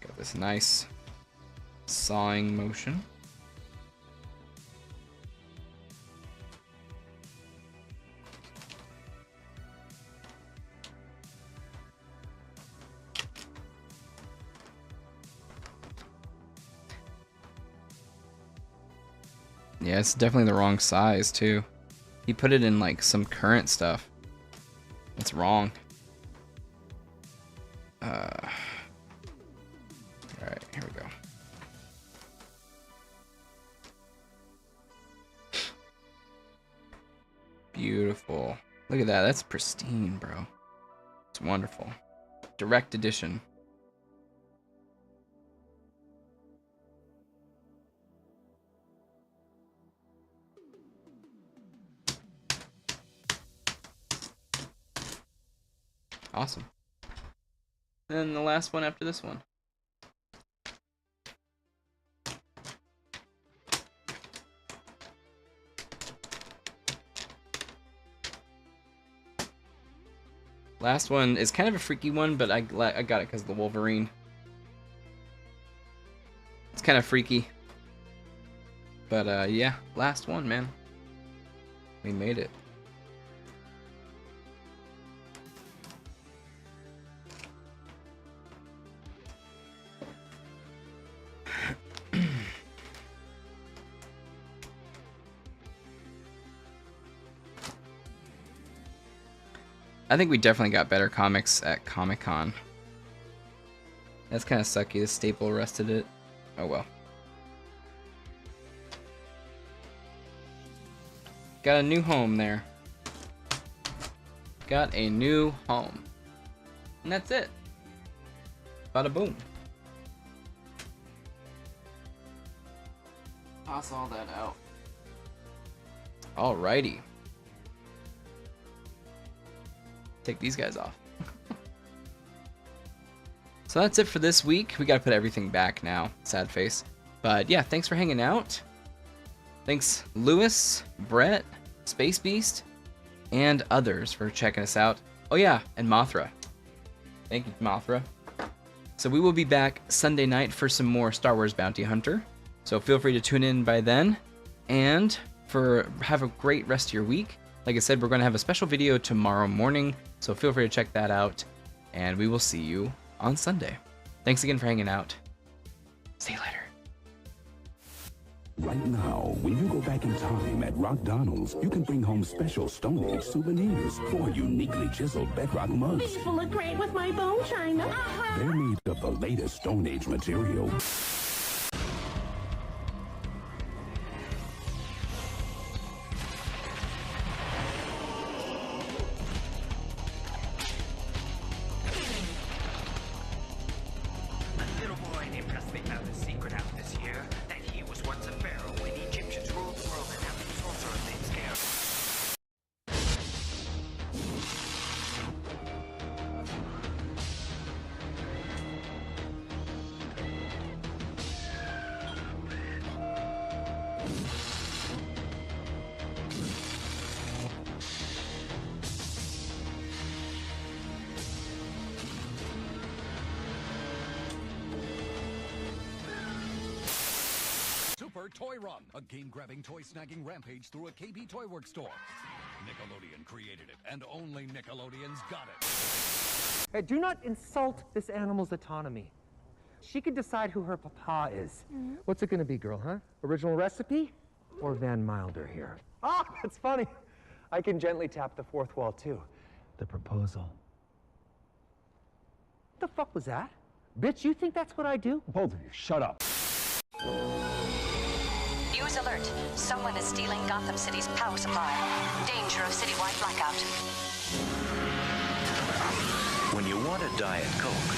Got this nice sawing motion. Yeah, it's definitely the wrong size too. He put it in like some current stuff. It's wrong. Alright, here we go. Beautiful. Look at that. That's pristine, bro. It's wonderful. Direct edition. Awesome. And then the last one after this one. Last one is kind of a freaky one, but I got it because of the Wolverine. It's kind of freaky. But yeah, last one, man. We made it. I think we definitely got better comics at Comic-Con. That's kind of sucky. The staple arrested it. Oh well. Got a new home there. Got a new home. And that's it. Bada boom. Toss all that out. Alrighty. Take these guys off. So that's it for this week. We gotta put everything back now. Sad face. But yeah, thanks for hanging out. Thanks Lewis, Brett, Space Beast, and others for checking us out. Oh yeah, and Mothra. Thank you, Mothra. So we will be back Sunday night for some more Star Wars Bounty Hunter. So feel free to tune in by then. And have a great rest of your week. Like I said, we're going to have a special video tomorrow morning, so feel free to check that out, and we will see you on Sunday. Thanks again for hanging out. See you later. Right now, when you go back in time at McDonald's, you can bring home special Stone Age souvenirs for uniquely chiseled bedrock mugs. These will look great with my bone china. They're made of the latest Stone Age material. Toy Run, a game-grabbing, toy-snagging rampage through a KB Toyworks store. Nickelodeon created it, and only Nickelodeon's got it. Hey, do not insult this animal's autonomy. She can decide who her papa is. What's it gonna be, girl, huh? Original recipe or Van Milder here? Ah, that's funny. I can gently tap the fourth wall, too. The proposal. What the fuck was that? Bitch, you think that's what I do? Both of you, shut up. News alert. Someone is stealing Gotham City's power supply. Danger of citywide blackout. When you want a Diet Coke,